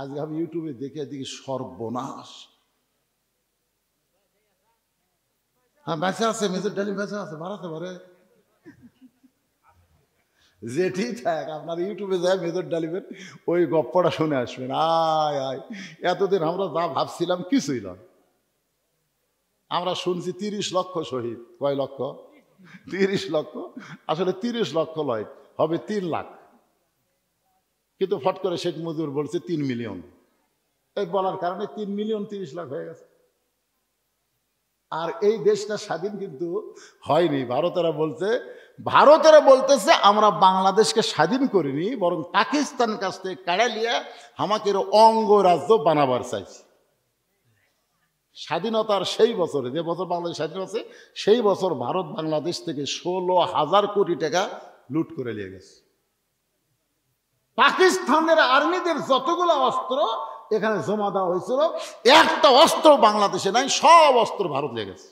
আজকে আমি ইউটিউবে দেখে দেখি সর্বনাশ। হ্যাঁ বেঁচে আছে, মেজর ডালিম বেঁচে আছে, বাড়াতে পারে যেটি থাক। আপনার ইউটিউবে যায় মেজর ডালিমের ওই গপ্পটা শুনে আসবেন। আয় আয়, এতদিন আমরা যা ভাবছিলাম কিছুই নয়। আমরা শুনছি 30 লক্ষ শহীদ। কয় লক্ষ? 30 লক্ষ। আসলে 30 লক্ষ নয়, হবে 3 লাখ। কিন্তু ফট করে শেখ মুজিবুর বলছে 3 মিলিয়ন। এই বলার কারণে 3 মিলিয়ন 30 লাখ হয়ে গেছে। আর এই দেশটা স্বাধীন কিন্তু হয়নি। ভারতেরা বলতেছে আমরা বাংলাদেশকে স্বাধীন করিনি, বরং পাকিস্তান কাছ থেকে কাড়া লিয়ে আমাকে অঙ্গরাজ্য বানাবার চাইছি। স্বাধীনতার সেই বছরে, যে বছর বাংলাদেশ স্বাধীন আছে, সেই বছর ভারত বাংলাদেশ থেকে 16,000 কোটি টাকা লুট করে নিয়ে গেছে। পাকিস্তানের আর্মিদের যতগুলো অস্ত্র এখানে জমা দেওয়া হয়েছিল, একটা অস্ত্র বাংলাদেশে নাই, সব অস্ত্র ভারত নিয়ে গেছে।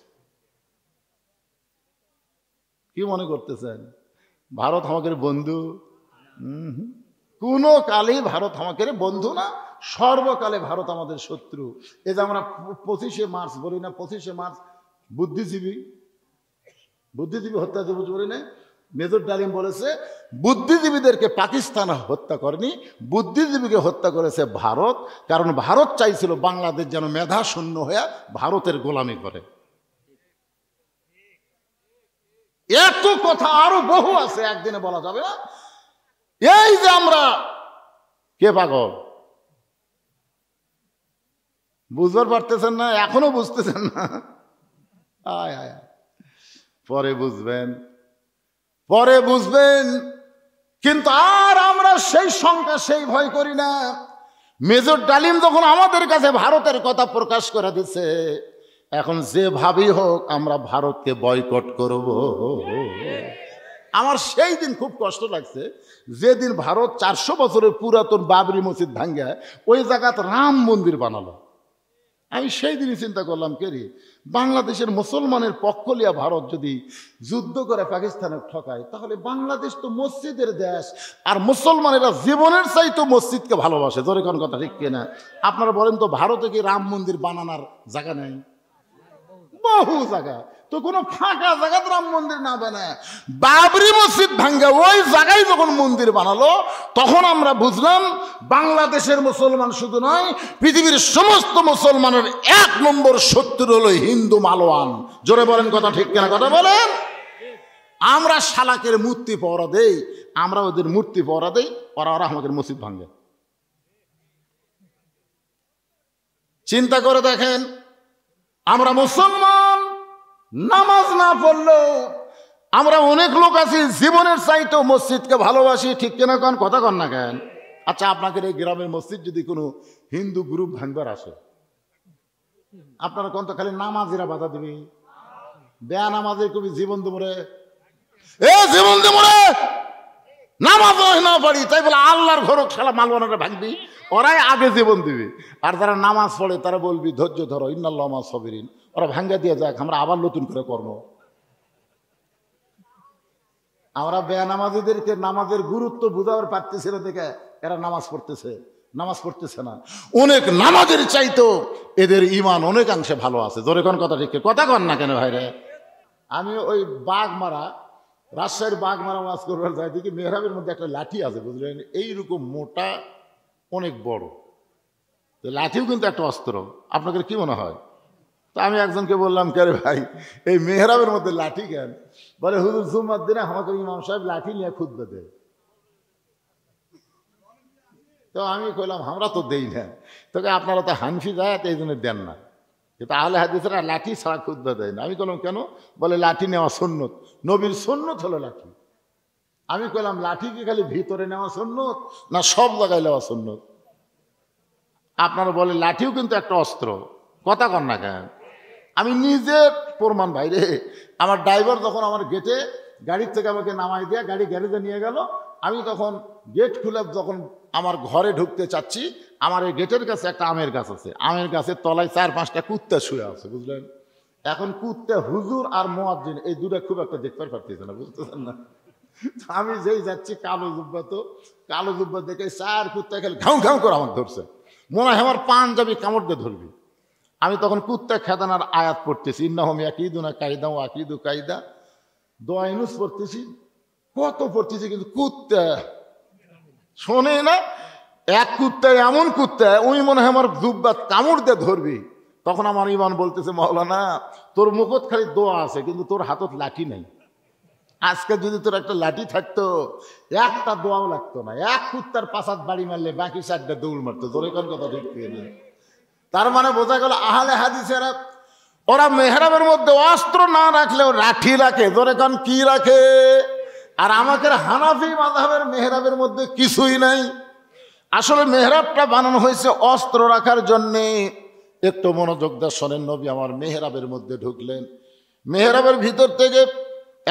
কি মনে করতেছেন ভারত আমাদের বন্ধু? কোনো কালেই ভারত আমাদের বন্ধু না, সর্বকালে ভারত আমাদের শত্রু। এই যে আমরা 25শে মার্চ বলি না, 25শে মার্চ বুদ্ধিজীবী হত্যা দিবস বলি না। মেজর ডালিম বলেছে বুদ্ধিজীবীদেরকে পাকিস্তান হত্যা করেনি, বুদ্ধিজীবীকে হত্যা করেছে ভারত। কারণ ভারত চাইছিল বাংলাদেশ যেন মেধা শূন্য হয়ে ভারতের গোলামি করে। এত কথা আরো বহু আছে, একদিনে বলা যাবে না। এই যে আমরা কে পাগল, বুঝবার পারতেছেন না? এখনো বুঝতেছেন না? আয় আয়, পরে বুঝবেন। কিন্তু আর আমরা সেই শঙ্কা, সেই ভয় করি না। মেজর ডালিম যখন আমাদের কাছে ভারতের কথা প্রকাশ করে দিচ্ছে, এখন যেভাবেই হোক আমরা ভারতকে বয়কট করব। আমার সেই দিন খুব কষ্ট লাগছে, যেদিন ভারত 400 বছরের পুরাতন বাবরি মসজিদ ভাঙ্গা ওই জায়গাতে রাম মন্দির বানালো। আমি সেই দিনই চিন্তা করলাম, কে রে, বাংলাদেশের মুসলমানের পক্ষ লিয়া ভারত যদি যুদ্ধ করে পাকিস্তানের ঠকায়, তাহলে বাংলাদেশ তো মসজিদের দেশ, আর মুসলমানেরা জীবনের চাইতো মসজিদকে ভালোবাসে। জোরে কোন কথা ঠিক কিনা? আপনারা বলেন তো, ভারতে কি রাম মন্দির বানানোর জায়গা নেই? বহু জায়গা। তো কোনো ফাঁকা জায়গাতে রাম মন্দির না বানায় বাবরি মসজিদ ভাঙ্গা ওই জায়গায় যখন মন্দির বানালো, তখন আমরা বুঝলাম বাংলাদেশের মুসলমান শুধু নয়, পৃথিবীর সমস্ত মুসলমানের 1 নম্বর শত্রু হলো হিন্দু মালোয়ান। জোরে বলেন কথা ঠিক কিনা? কথা বলেন। আমরা শালাকের মূর্তি পহরা দেই, আমরা ওদের মূর্তি পহরা দেই, ওরা আমাদের মসজিদ ভাঙ্গে। চিন্তা করে দেখেন, আমরা মুসলমান, নামাজ না পড়লেও আমরা অনেক লোক আছি জীবনের চাইতো মসজিদকে ভালোবাসি। ঠিক কিনা কন? কথা কন না কেন? আচ্ছা, আপনাদের এই গ্রামের মসজিদ যদি কোনো হিন্দু গ্রুপ ভাঙবার আসে, আপনারা কন তো খালি নামাজিরা বাধা দিবি? বেয়া নামাজে কবি জীবন দেবরে, জীবন দেবরে নামাজ না পারি, তাই বলে আল্লাহর ঘরক শালা মালবানাটা ভাঙবি? ওরাই আগে জীবন দিবে। আর যারা নামাজ পড়ে তারা বলবি ধৈর্য ধরো, ইন্নাল্লাহ মা সাবিরিন। ওরা ভাঙ্গা দিয়ে যাক, আমরা আবার নতুন করে কর্ম। আমরা বেনামাজিদেরকে নামাজের গুরুত্ব বুঝাবার পারতেছি না দেখে এরা নামাজ পড়তেছে না। অনেক নামাজের চাইতো এদের ইমান অনেকাংশে ভালো আছে। জোরে কোন কথা ঠিক? কথা কন না কেন ভাইরে? আমি ওই বাগমারা, রাজশাহীর বাগমারা ওয়াজ করবার যাই, দেখি মেহরাবের মধ্যে একটা লাঠি আছে, বুঝলেন? এইরকম মোটা, অনেক বড় লাঠিও কিন্তু একটা অস্ত্র। আপনাদের কি মনে হয়? তো আমি একজনকে বললাম, কে রে ভাই, এই মেহরাবের মধ্যে লাঠি কেন? বলে হুজুর জুম্মার দিনে আমাকে ইমাম সাহেব লাঠি নিয়ে খুতবা দেয়। তো আমি কইলাম, আমরা তো দেই না। তোকে আপনারা তো হানফি যায়, এই জন্য দেন না। কিন্তু আহলে হাদিসরা লাঠি ছাড়া খুতবা দেয় না। আমি কইলাম কেন? বলে লাঠি নেওয়া সুন্নত, নবীর সুন্নত হলো লাঠি। আমি কইলাম, লাঠি কি খালি ভিতরে নেওয়া সুন্নত, না সব জায়গায় নেওয়া সুন্নত? আপনারা বলে লাঠিও কিন্তু একটা অস্ত্র। কথা কন না কেন? আমি নিজে প্রমাণ ভাইরে। আমার ড্রাইভার যখন আমার গেটে গাড়ির থেকে আমাকে নামাই দিয়ে গাড়ি গ্যারেজে নিয়ে গেল, আমি তখন গেট খুলে যখন আমার ঘরে ঢুকতে চাচ্ছি, আমার এই গেটের কাছে একটা আমের গাছ আছে। আমের গাছের তলায় 4-5টা কুত্তা শুয়ে আছে, বুঝলেন? এখন কুত্তা, হুজুর আর মুয়াজ্জিন, এই দুটা খুব একটা দেখতে পারতেছে না, বুঝতেছেন না? আমি যেই যাচ্ছি, কালো জুব্বা দেখে 4 কুত্তা খেলে ঘাউ ঘাউ করে আমার ধরছে। মনে হয় আমার পাঞ্জাবি কামড় দিয়ে ধরবি। আমি তখন কুত্তা খেদানার আয়াত পড়তেছি, ইন্নাহুম ইয়াকিদুনা কায়দা ওয়া আকিদু কায়দা, দোয়া ইউনূস পড়তেছি, কত পড়তেছি, কিন্তু কুত্তা শোনে না। এক কুত্তা, এমন কুত্তা, ওই মনে হয় আমার জুব্বা কামড় দিয়ে ধরবি। তখন আমার ইমান বলতেছে, মাওলানা তোর মুখত খালি দোয়া আছে, কিন্তু তোর হাতত লাঠি নাই। আজকে যদি তোর একটা লাঠি থাকতো, একটা দোয়াও লাগতো না। এক কুত্তার পাশাত বাড়ি মারলে বাকি 4টা দৌড় মারতো। তোর কোন কথা ঠিক না? তার মানে বোঝা গেল আহলে হাদিসেরা ওরা মেহরাবের মধ্যে অস্ত্র না রাখলেও লাঠি রাখে। ধরে কারণ কি রাখে? আর আমাদের হানাফি মাযহাবের মেহরাবের মধ্যে কিছুই নাই। আসলে মেহরাবটা বানানো হয়েছে অস্ত্র রাখার জন্যে। একটু মনোযোগ দিয়ে শোনেন, নবী আমার মেহরাবের মধ্যে ঢুকলেন, মেহরাবের ভিতর থেকে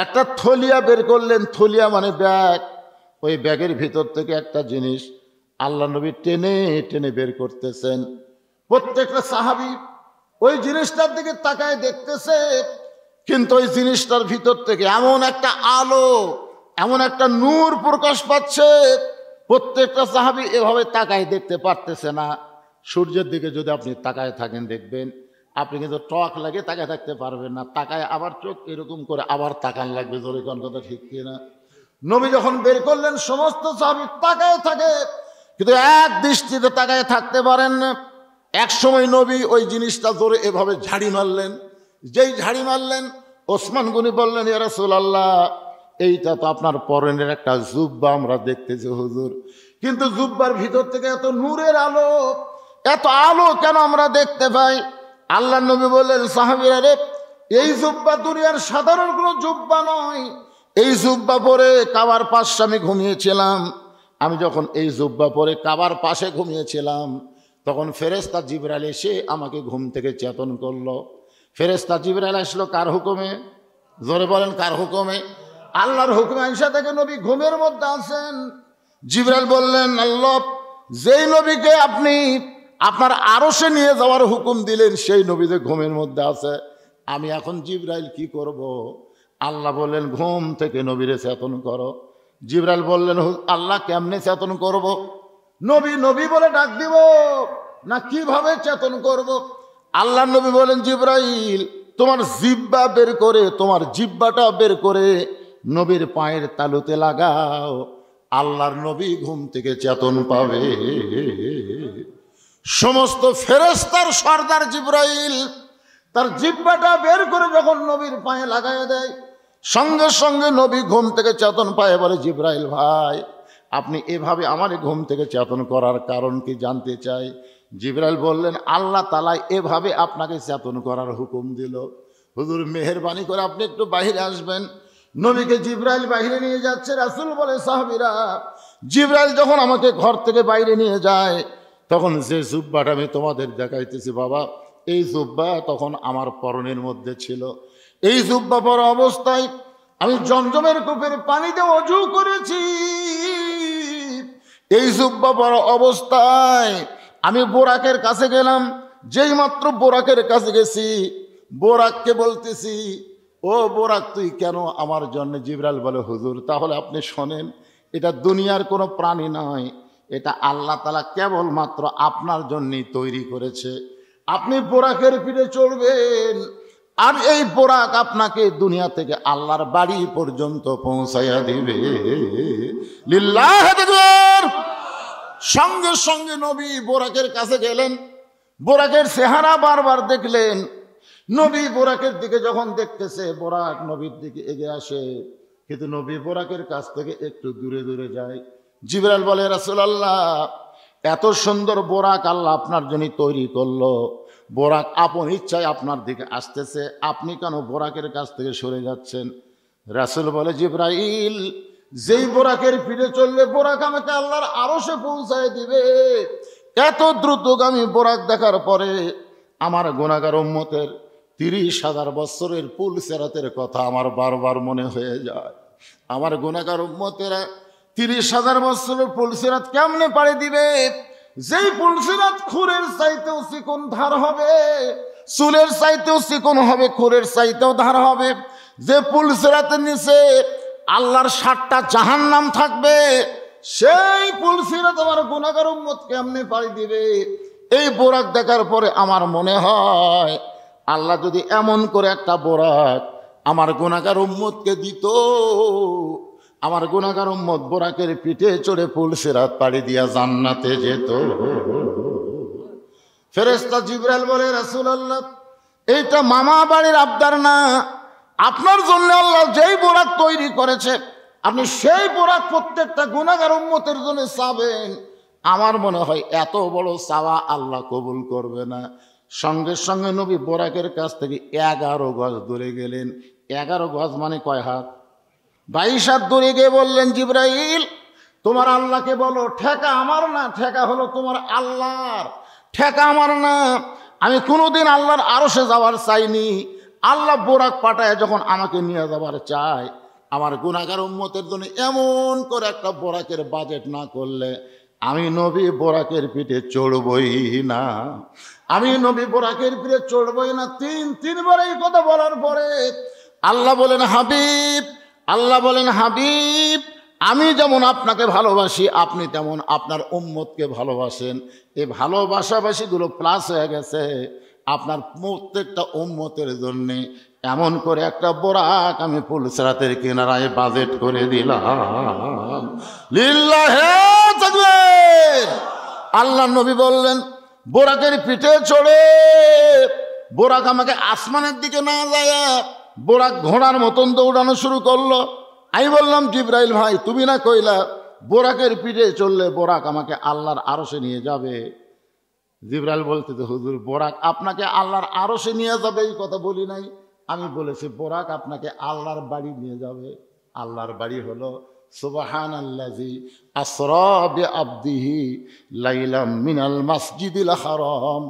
একটা থলিয়া বের করলেন। থলিয়া মানে ব্যাগ। ওই ব্যাগের ভিতর থেকে একটা জিনিস আল্লাহ নবী টেনে টেনে বের করতেছেন। প্রত্যেকটা সাহাবী ওই জিনিসটার দিকে তাকায় দেখতেছে, কিন্তু ওই জিনিসটার ভিতর থেকে এমন একটা আলো, এমন একটা নূর প্রকাশ পাচ্ছে, প্রত্যেকটা সাহাবী এভাবে তাকায় দেখতে পারতেছে না। সূর্যের দিকে যদি আপনি তাকায় থাকেন দেখবেন আপনি কিন্তু টক লাগে তাকায় থাকতে পারবেন না। তাকায় আবার চোখ এরকম করে আবার তাকান লাগবে। জোরে কোন কথা ঠিক কিনা? নবী যখন বের করলেন সমস্ত সাহাবী তাকায় থাকে, কিন্তু এক দৃষ্টিতে তাকায় থাকতে পারেন না। এক সময় নবী ওই জিনিসটা ধরে এভাবে ঝাড়ি মারলেন। যেই ঝাড়ি মারলেন, ওসমান গনি বললেন, ইয়া রাসূলুল্লাহ, এইটা তো আপনার পরনের একটা জুব্বা আমরা দেখতেছি হুজুর, কিন্তু জুব্বার ভিতর থেকে এত নূরের আলো, এত আলো কেন আমরা দেখতে পাই? আল্লাহ নবী বললেন, সাহাবীরা রে, এই জুব্বা দুনিয়ার সাধারণ কোনো জুব্বা নয়। এই জুব্বা পরে কাবার পাশে আমি ঘুমিয়েছিলাম। আমি যখন এই জুব্বা পরে কাবার পাশে ঘুমিয়েছিলাম, তখন ফেরেশতা জিবরাইল এসে আমাকে ঘুম থেকে চেতন করলো। ফেরেশতা জিবরাইল আসলো কার হুকুমে? জোরে বলেন, কার হুকুমে? আল্লাহর হুকুমে। আয়েশা থেকে নবী ঘুমের মধ্যে আছেন। জিবরাইল বললেন, আল্লাহ যেই নবীকে আপনি আপনার আরশে নিয়ে যাওয়ার হুকুম দিলেন, সেই নবী যে ঘুমের মধ্যে আছে, আমি এখন জিবরাইল কি করব? আল্লাহ বললেন, ঘুম থেকে নবীরে চেতন করো। জিবরাইল বললেন, আল্লাহ কেমনে চেতন করব? নবী নবী বলে ডাক দিব না কিভাবে চেতন করব? আল্লাহ নবী বলেন, জিবরাইল তোমার জিব্বা বের করে, তোমার জিব্বাটা বের করে নবীর পায়ের তালুতে লাগাও, আল্লাহর নবী ঘুম থেকে চেতন পাবে। সমস্ত ফেরেশতার সর্দার জিবরাইল তার জিব্বাটা বের করে যখন নবীর পায়ে লাগায় দেয়, সঙ্গে সঙ্গে নবী ঘুম থেকে চেতন পায়। বলে, জিবরাইল ভাই, আপনি এভাবে আমার ঘুম থেকে চেতন করার কারণ কি জানতে চাই? জিবরাইল বললেন, আল্লাহ তাআলা এভাবে আপনাকে চেতন করার হুকুম দিল। হুজুর মেহেরবানি করে আপনি একটু বাইরে আসবেন। নবীকে জিবরাইল বাইরে নিয়ে যাচ্ছে। রাসূল বলে, সাহাবীরা, জিবরাইল যখন আমাকে ঘর থেকে বাইরে নিয়ে যায়, তখন যে জুব্বাটা আমি তোমাদের দেখাইতেছি বাবা, এই জুব্বা তখন আমার পরনের মধ্যে ছিল। এই জুব্বা পরা অবস্থায় আমি জমজমের কূপের পানিতে ওযু করেছি। এই জুব্বা পরা অবস্থায় আমি বোরাকের কাছে গেলাম। যেই মাত্র বোরাকের কাছে গেছি, বোরাককে বলতেছি, ও বোরাক, তুই কেন আমার জন্য? জিবরাইল বলে, হুজুর তাহলে আপনি শোনেন, এটা দুনিয়ার কোনো প্রাণী নয়, এটা আল্লাহ তাআলা কেবলমাত্র আপনার জন্যই তৈরি করেছে। আপনি বোরাকের পিঠে চড়বেন, আর এই বোরাক আপনাকে দুনিয়া থেকে আল্লাহর বাড়ি পর্যন্ত পৌঁছাইয়া দিবে। লিল্লাহ তাকবীর। সঙ্গে সঙ্গে নবী বোরাকের কাছে গেলেন, বোরাকের চেহারা বারবার দেখলেন। নবী বোরাকের দিকে যখন দেখতেছে, বোরাক নবীর দিকে এগিয়ে আসে, কিন্তু নবী বোরাকের কাছ থেকে একটু দূরে দূরে যায়। জিবরাইল বলে, রাসূলুল্লাহ, এত সুন্দর বোরাক আল্লাহ আপনার জন্য তৈরি করলো, বোরাক আপন ইচ্ছায় আপনার দিকে আসতেছে, আপনি কেন বোরাকের কাছ থেকে সরে যাচ্ছেন? রাসূল বলে, জিবরাইল, যেই বোরাকের পিঠে চললে বোরাক আমাকে আল্লাহর আরশে পৌঁছায় দিবে, এত দ্রুতগামী বোরাক দেখার পরে আমার গুনাহগার উম্মতের 30,000 বছরের পুল সিরাতের কথা আমার বারবার মনে হয়ে যায়। আমার গুনাহগার উম্মতেরা 30,000 বছরের পুল সিরাত কেমনে পাড়ি দিবে? যেই পুল সিরাত খুরের চাইতেও চিকন ধার হবে, চুলের চাইতেও চিকন হবে, খুরের চাইতেও ধার হবে। যে পুল সিরাতের নিচে আল্লাহর 7টা জাহান্নাম থাকবে, সেই পুল সিরাত আমার গুনাহগার উম্মত কেমনে পাড়ি দিবে? এই বোরাক দেখার পরে আমার মনে হয় আল্লাহ যদি এমন করে একটা বোরাক আমার গুনাহগার উম্মতকে দিত, আমার গুনাহগার উম্মত বোরাকের পিঠে চড়ে পুলসিরাত পাড়ি দিয়া জান্নাতে যেত। ফেরেশতা জিবরাইল বলে, রাসূলুল্লাহ, এইটা মামা বাড়ির আবদার না, আপনার জন্য আল্লাহ যেই বোরাক তৈরি করেছে আপনি সেই বোরাক প্রত্যেকটা গুনাহগার উম্মতের জন্য চাবেন। আমার মনে হয় এত বড় চাওয়া আল্লাহ কবুল করবে না। সঙ্গে সঙ্গে নবী বোরাকের কাছ থেকে 11 গজ দূরে গেলেন। 11 গজ মানে কয় হাত? 22 হাত দূরে গিয়ে বললেন, জিবরাইল, তোমার আল্লাহকে বলো ঠেকা আমার না, ঠেকা হলো তোমার আল্লাহর, ঠেকা আমার না। আমি কোনোদিন আল্লাহর আরশে যাওয়ার চাইনি। আল্লাহ বোরাক পাঠায় যখন আমাকে নিয়ে যাবার চায়, আমার গুনাহগার উম্মতের জন্য এমন করে একটা বোরাকের বাজেট না করলে আমি নবী বোরাকের পিঠে চড়বই না, আমি নবী বোরাকের পিঠে চড়বই না। তিনবার এই কথা বলার পরে আল্লাহ বলেন, হাবিব, আল্লাহ বলেন, হাবিব, আমি যেমন আপনাকে ভালোবাসি আপনি তেমন আপনার উম্মতকে ভালোবাসেন। এই ভালোবাসাবাসিগুলো প্লাস হয়ে গেছে। আপনার প্রত্যেকটা উম্মতের জন্যে এমন করে একটা বোরাক আমি পুলসিরাতের কিনারায় বাজেট করে দিলাম। লিল্লাহে তাকবীর। আল্লাহ নবী বললেন, বোরাকের পিঠে চড়ে বোরাক আমাকে আসমানের দিকে না যায়, বোরাক ঘোড়ার মতন দৌড়ানো শুরু করলো। আমি বললাম, জিবরাইল ভাই, তুমি না কইলা বোরাকের পিঠে চললে বোরাক আমাকে আল্লাহর আরশে নিয়ে যাবে? জিবরাইল বলতে, তো হুজুর, বোরাক আপনাকে আল্লাহর আরশে নিয়ে যাবে এই কথা বলি নাই, আমি বলেছি বোরাক আপনাকে আল্লাহর বাড়ি নিয়ে যাবে। আল্লাহর বাড়ি হলো সুবহানাল্লাযী আসরা বিআবদিহি লাইলাম মিনাল মাসজিদিল হারাম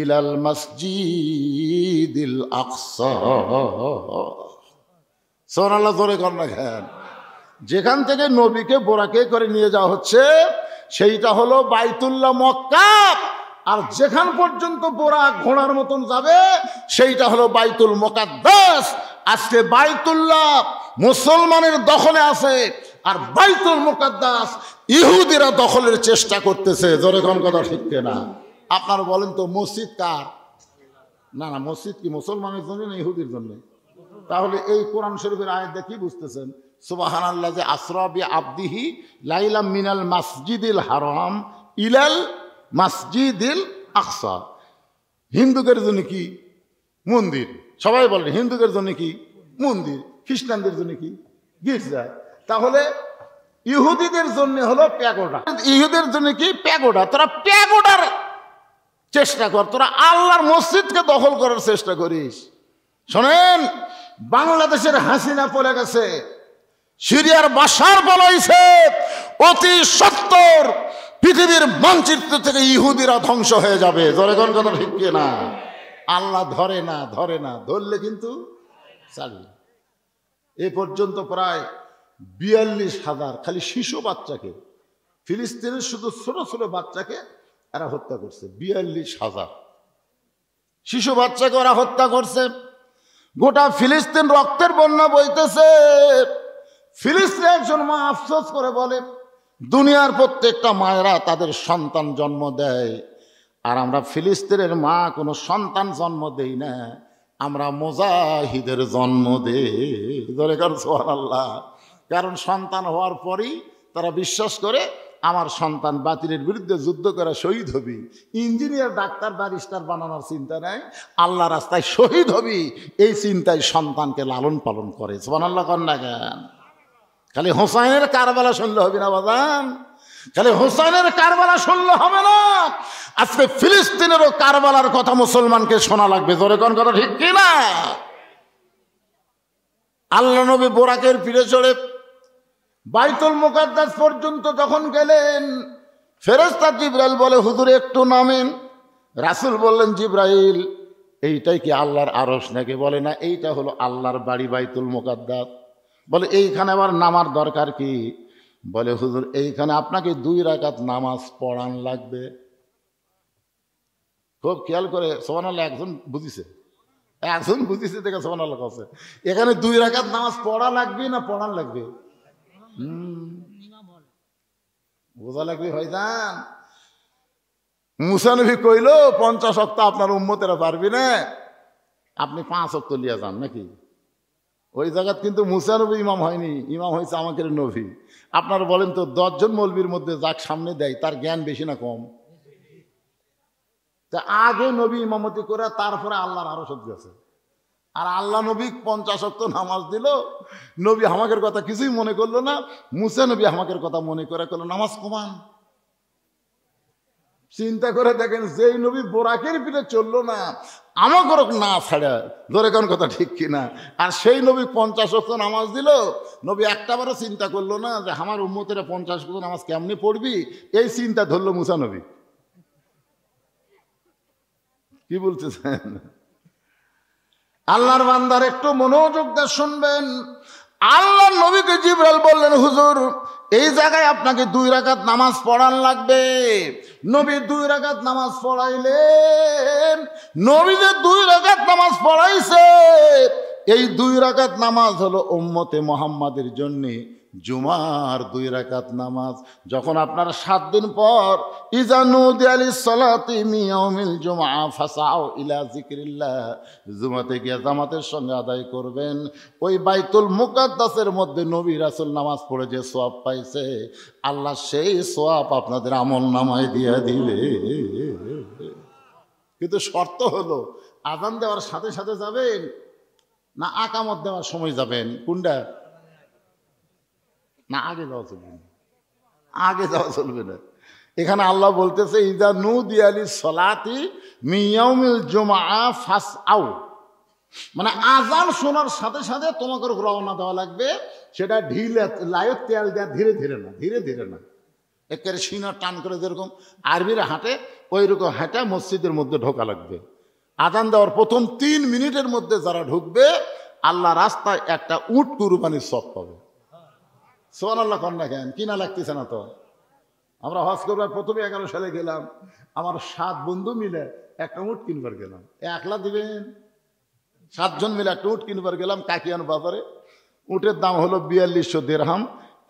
ইলাল মাসজিদিল আকসা। সুবহানাল্লাহ, জোরে কর না কেন? যেখান থেকে নবীকে বোরাকে করে নিয়ে যাওয়া হচ্ছে সেইটা হলো বাইতুল্লাহ মক্কা, আর যেখান পর্যন্ত বোরাক ঘোড়ার মতন যাবে সেইটা হলো বাইতুল মুকাদ্দাস। আজকে বাইতুল্লাহ মুসলমানের দখলে আছে, আর বাইতুল মুকাদ্দাস ইহুদিরা দখলের চেষ্টা করতেছে। জোরে কোন কথা ঠিক না? আপনারা বলেন তো, মসজিদ কার? না না, মসজিদ কি মুসলমানের জন্য না ইহুদির জন্য? তাহলে এই কোরআন শরীফের আয়াত কি বুঝতেছেন? সুবহানাল্লাযী আসরা বিআবদিহি লাইলাম মিনাল মাসজিদিল হারাম ইলাল মাসজিদিল আকসা। হিন্দুদের জন্য কি? মন্দির। সবাই বলেন, হিন্দুদের জন্য কি? মন্দির। খ্রিস্টানদের জন্য কি? গির্জা। তাহলে ইহুদিদের জন্য হলো প্যাগোডা। ইহুদের জন্য কি? প্যাগোডা। তোরা প্যাগোডার চেষ্টা কর, তোরা আল্লাহর মসজিদকে দখল করার চেষ্টা করিস। শোনেন, বাংলাদেশের হাসিনা পড়ে গেছে, সিরিয়ার বাশার পালাইছে, অতি সত্বর পৃথিবীর মানচিত্র থেকে ইহুদিরা ধ্বংস হয়ে যাবে। জোরে কোন কথা ঠিক না? আল্লাহ ধরে না, ধরে না, ধরলে কিন্তু চালিয়ে। এ পর্যন্ত প্রায় 42,000 খালি শিশু বাচ্চাকে, ফিলিস্তিনের শুধু ছোট ছোট বাচ্চাকে এরা হত্যা করছে। 42,000 শিশু বাচ্চাকে ওরা হত্যা করছে। গোটা ফিলিস্তিন রক্তের বন্যা বইতেছে। ফিলিস্তিনে একজন মা আফসোস করে বলে, দুনিয়ার প্রত্যেকটা মায়েরা তাদের সন্তান জন্ম দেয়, আর আমরা ফিলিস্তিনের মা কোনো সন্তান জন্ম দেই না, আমরা মুজাহিদের জন্ম দেই। ধরে কারণ সুবহানাল্লাহ, কারণ সন্তান হওয়ার পরই তারা বিশ্বাস করে আমার সন্তান বাতিলের বিরুদ্ধে যুদ্ধ করে শহীদ হবি। ইঞ্জিনিয়ার, ডাক্তার, ব্যারিস্টার বানানোর চিন্তা নেই, আল্লাহ রাস্তায় শহীদ হবি এই চিন্তায় সন্তানকে লালন পালন করে। সুবহানাল্লাহ কর না কেন? খালি হোসাইনের কারবালা শুনলে হবে না বাজান, খালি হোসাইনের কারবালা শুনলে হবে না, আজকে ফিলিস্তিনেরও কারবালার কথা মুসলমানকে শোনা লাগবে। জোরে কোন কথা ঠিক কিনা? আল্লাহ নবী বোরাকের পিঠে চড়ে বাইতুল মুকাদ্দাস পর্যন্ত যখন গেলেন, ফেরেশতা জিবরাইল বলে, হুজুর একটু নামেন। রাসূল বললেন, জিবরাইল, এইটাই কি আল্লাহর আরশ নাকি? বলে না, এইটা হলো আল্লাহর বাড়ি বাইতুল মুকাদ্দাস। বলে এইখানে আবার নামার দরকার কি? বলে হুজুর, এইখানে আপনাকে 2 রাকাত নামাজ পড়ান লাগবে। খুব খেয়াল করে সুবহানাল্লাহ, একজন বুঝিছে, একজন বুঝিছে দেখে সুবহানাল্লাহ কাছে, এখানে 2 রাকাত নামাজ পড়া লাগবে না পড়ান লাগবে? বোঝা লাগবে ভাইজান। মুসা নবী কইল 50 ওয়াক্ত আপনার উম্মতেরা পারবি না, আপনি 5 ওয়াক্ত লিয়া যান নাকি। ওই জায়গাত কিন্তু মুসা নবী ইমাম হয়নি, ইমাম হয়েছে আমাদের নবী। আপনারা বলেন তো 10 জন মৌলবীর মধ্যে যাক সামনে দেয় তার জ্ঞান বেশি না কম? তা আগে নবী ইমামতি করে তারপরে আল্লাহর আরো সহ্য আছে। আর আল্লাহ নবী 50 ওয়াক্ত নামাজ দিল, নবী আমাদের কথা কিছুই মনে করলো না, মুসা নবী আমাদের কথা মনে করে করলো নামাজ কমান। চিন্তা করে দেখেন, যেই নবী বোরাকের পিঠে চললো না আমাকে না ছাড়া, ধরে কোন কথা ঠিক কিনা, আর সেই নবী 50 ওয়াক্ত নামাজ দিল, নবী একটাবারও চিন্তা করলো না যে আমার উম্মতেরা 50 ওয়াক্ত নামাজ কেমনি পড়বি, এই চিন্তা ধরলো মুসা নবী। কি বলতেছেন? আল্লাহর বান্দার একটু মনোযোগ দিয়ে শুনবেন। আল্লাহর নবীকে জিবরাইল বললেন, হুজুর এই জায়গায় আপনাকে 2 রাকাত নামাজ পড়ান লাগবে। নবী 2 রাকাত নামাজ পড়াইলেন। নবী যে 2 রাকাত নামাজ পড়াইছে, এই 2 রাকাত নামাজ হলো উম্মতে মুহাম্মাদের জন্য জুমার 2 রাকাত নামাজ। যখন আপনারা 7 দিন পর ইজা নুদিয়া লিস-সালাতি মিন ইয়াউমিল জুমআ ফাসাউ ইলা যিকরিল্লাহ, জুমাতে গিয়ে জামাতের সঙ্গে আদায় করবেন। ওই বাইতুল মুকাদ্দাসের মধ্যে নবী রাসূল নামাজ পড়ে যে সওয়াব পাইছে, আল্লাহ সেই সওয়াব আপনাদের আমল নামায় দিয়ে দিবে। কিন্তু শর্ত হলো আযান দেওয়ার সাথে সাথে যাবেন না আকামত দেওয়ার সময় যাবেন? কোনটা? না আগে যাওয়া চলবে না, আগে যাওয়া চলবে না। এখানে আল্লাহ বলতেছে ইজা নুদিয়া লিস-সালাতি মিন ইয়াউমিল জুমআ ফাসআউ, মানে আজান শোনার সাথে সাথে তোমাকে রওনা দেওয়া লাগবে। সেটা ঢিলে লায়ক তেল দেওয়া, ধীরে ধীরে না, ধীরে ধীরে না, একেবারে সিনার টান করে যেরকম আরবিরা হাঁটে ওই রকম হাঁটা মসজিদের মধ্যে ঢোকা লাগবে। আজান দেওয়ার প্রথম 3 মিনিটের মধ্যে যারা ঢুকবে আল্লাহ রাস্তায় একটা উট কুরবানির সওয়াব পাবে। সুবহানাল্লাহ কন্যা কেন কিনা লাগতেছে না তো? আমরা হজ করবার প্রথমে 11 সালে গেলাম, আমার 7 বন্ধু মিলে একটা উট কিনবার গেলাম। একলা দিবেন? 7 জন মিলে একটা উট কিনবার গেলাম কাকিয়ান বাজারে। উটের দাম হলো 4200 দিরহাম,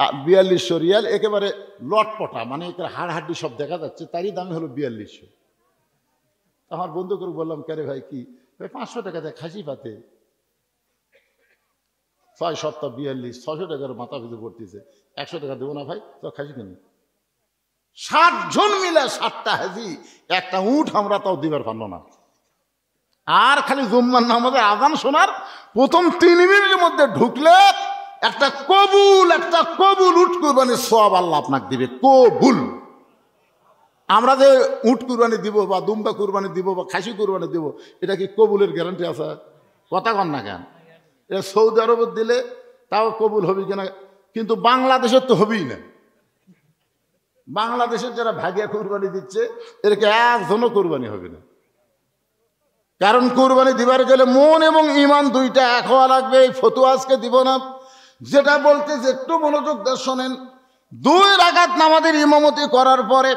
4200 রিয়াল, একেবারে লটপটা, মানে একেবারে হাড়হাড্ডি সব দেখা যাচ্ছে, তারই দাম হলো 4200। আমার বন্ধু করে বললাম, কেরে ভাই কি? 500 টাকা দেয় খাসি পাতে, 6 সপ্তাহ 42, 600 টাকার মাথা পিছু পড়তেছে। 100 টাকা দেবো না ভাই, তো খাসি কেন? 60 জন মিলে 60টা হাজি, একটা উঠ আমরা তাও দিবার পারল না। আর খালি জুম্মার নামাজে আজান শোনার প্রথম 3 মিনিটের মধ্যে ঢুকলে একটা কবুল উট কুরবানির সওয়াব আল্লাহ আপনাকে দিবে। কবুল। আমরা যে উট কুরবানি দিব বা দুম্বা কুরবানি দিব বা খাসি কুরবানি দিব, এটা কি কবুলের গ্যারান্টি আছে? কথা কন না কেন? এটা সৌদি আরবে দিলে তাও কবুল হবে কিনা, কিন্তু বাংলাদেশের তো হবেই না। বাংলাদেশের যারা ভাগিয়া কুরবানি দিচ্ছে এদেরকে একজনও কুরবানি হবে না। কারণ কুরবানি দিবার গেলে মন এবং ইমান দুইটা এক হওয়া লাগবে। এই ফতুয়া আজকে দিব না, যেটা বলতে যে একটু মনোযোগ দিয়ে শোনেন। 2 রাকাত নামাজের ইমামতি করার পরে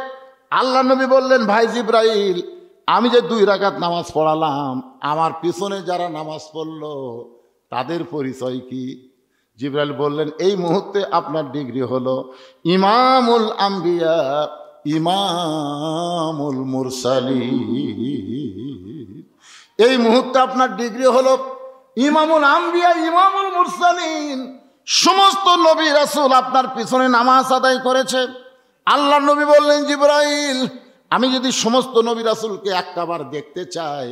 আল্লাহ নবী বললেন, ভাই জিবরাইল, আমি যে 2 রাকাত নামাজ পড়ালাম, আমার পিছনে যারা নামাজ পড়লো তাদের পরিচয় কি? জিবরাইল বললেন, এই মুহূর্তে আপনার ডিগ্রি হলো ইমামুল আম্বিয়া, ইমামুল মুরসালিন। এই মুহূর্তে আপনার ডিগ্রি হলো ইমামুল আম্বিয়া, ইমামুল মুরসালিন। সমস্ত নবী রাসূল আপনার পিছনে নামাজ আদায় করেছে। আল্লাহ নবী বললেন, জিবরাইল, আমি যদি সমস্ত নবী রাসূলকে একটাবার দেখতে চাই,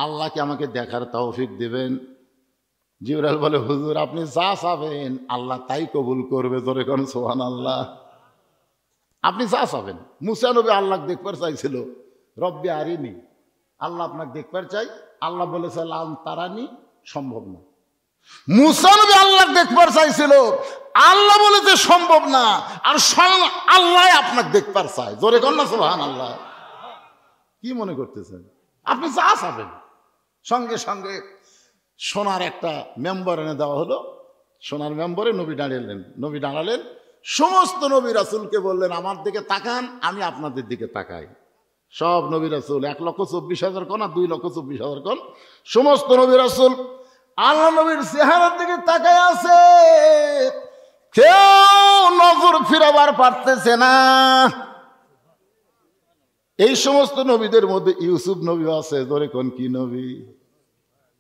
আল্লাহকে আমাকে দেখার তৌফিক দিবেন? জিবরাইল বলে, হুজুর আপনি যা চাবেন আল্লাহ তাই কবুল করবে। জোরে কোন সুবহানাল্লাহ। আপনি যা চাবেন। মুসা নবী আল্লাহ দেখবার চাইছিল, রব্বি আরিনি, আল্লাহ আপনাকে দেখবার চাই। আল্লাহ বলেছে লান তারানি, সম্ভব না। মুসা নবী আল্লাহ দেখবার চাইছিল, আল্লাহ বলেছে সম্ভব না, আর স্বয়ং আল্লাহ আপনাকে দেখবার চায়। জোরে কোন না সুবহানাল্লাহ। কি মনে করতেছেন? আপনি যা চাবেন। সঙ্গে সঙ্গে সোনার একটা মেম্বার এনে দেওয়া হলো। সোনার মেম্বারে নবী দাঁড়ালেন। সমস্ত নবী রাসূলকে বললেন, আমার দিকে তাকান, আমি আপনাদের দিকে তাকাই। সব নবী রাসূল 1,24,000 কোন আর 2,24,000 কোন, সমস্ত নবী রাসূল আল্লাহ নবীর চেহারার দিকে তাকায় আছে। কেউ নজর ফিরাবার পারতেছে না। এই সমস্ত নবীদের মধ্যে ইউসুফ নবী আছে, ধরে কোন কি নবী?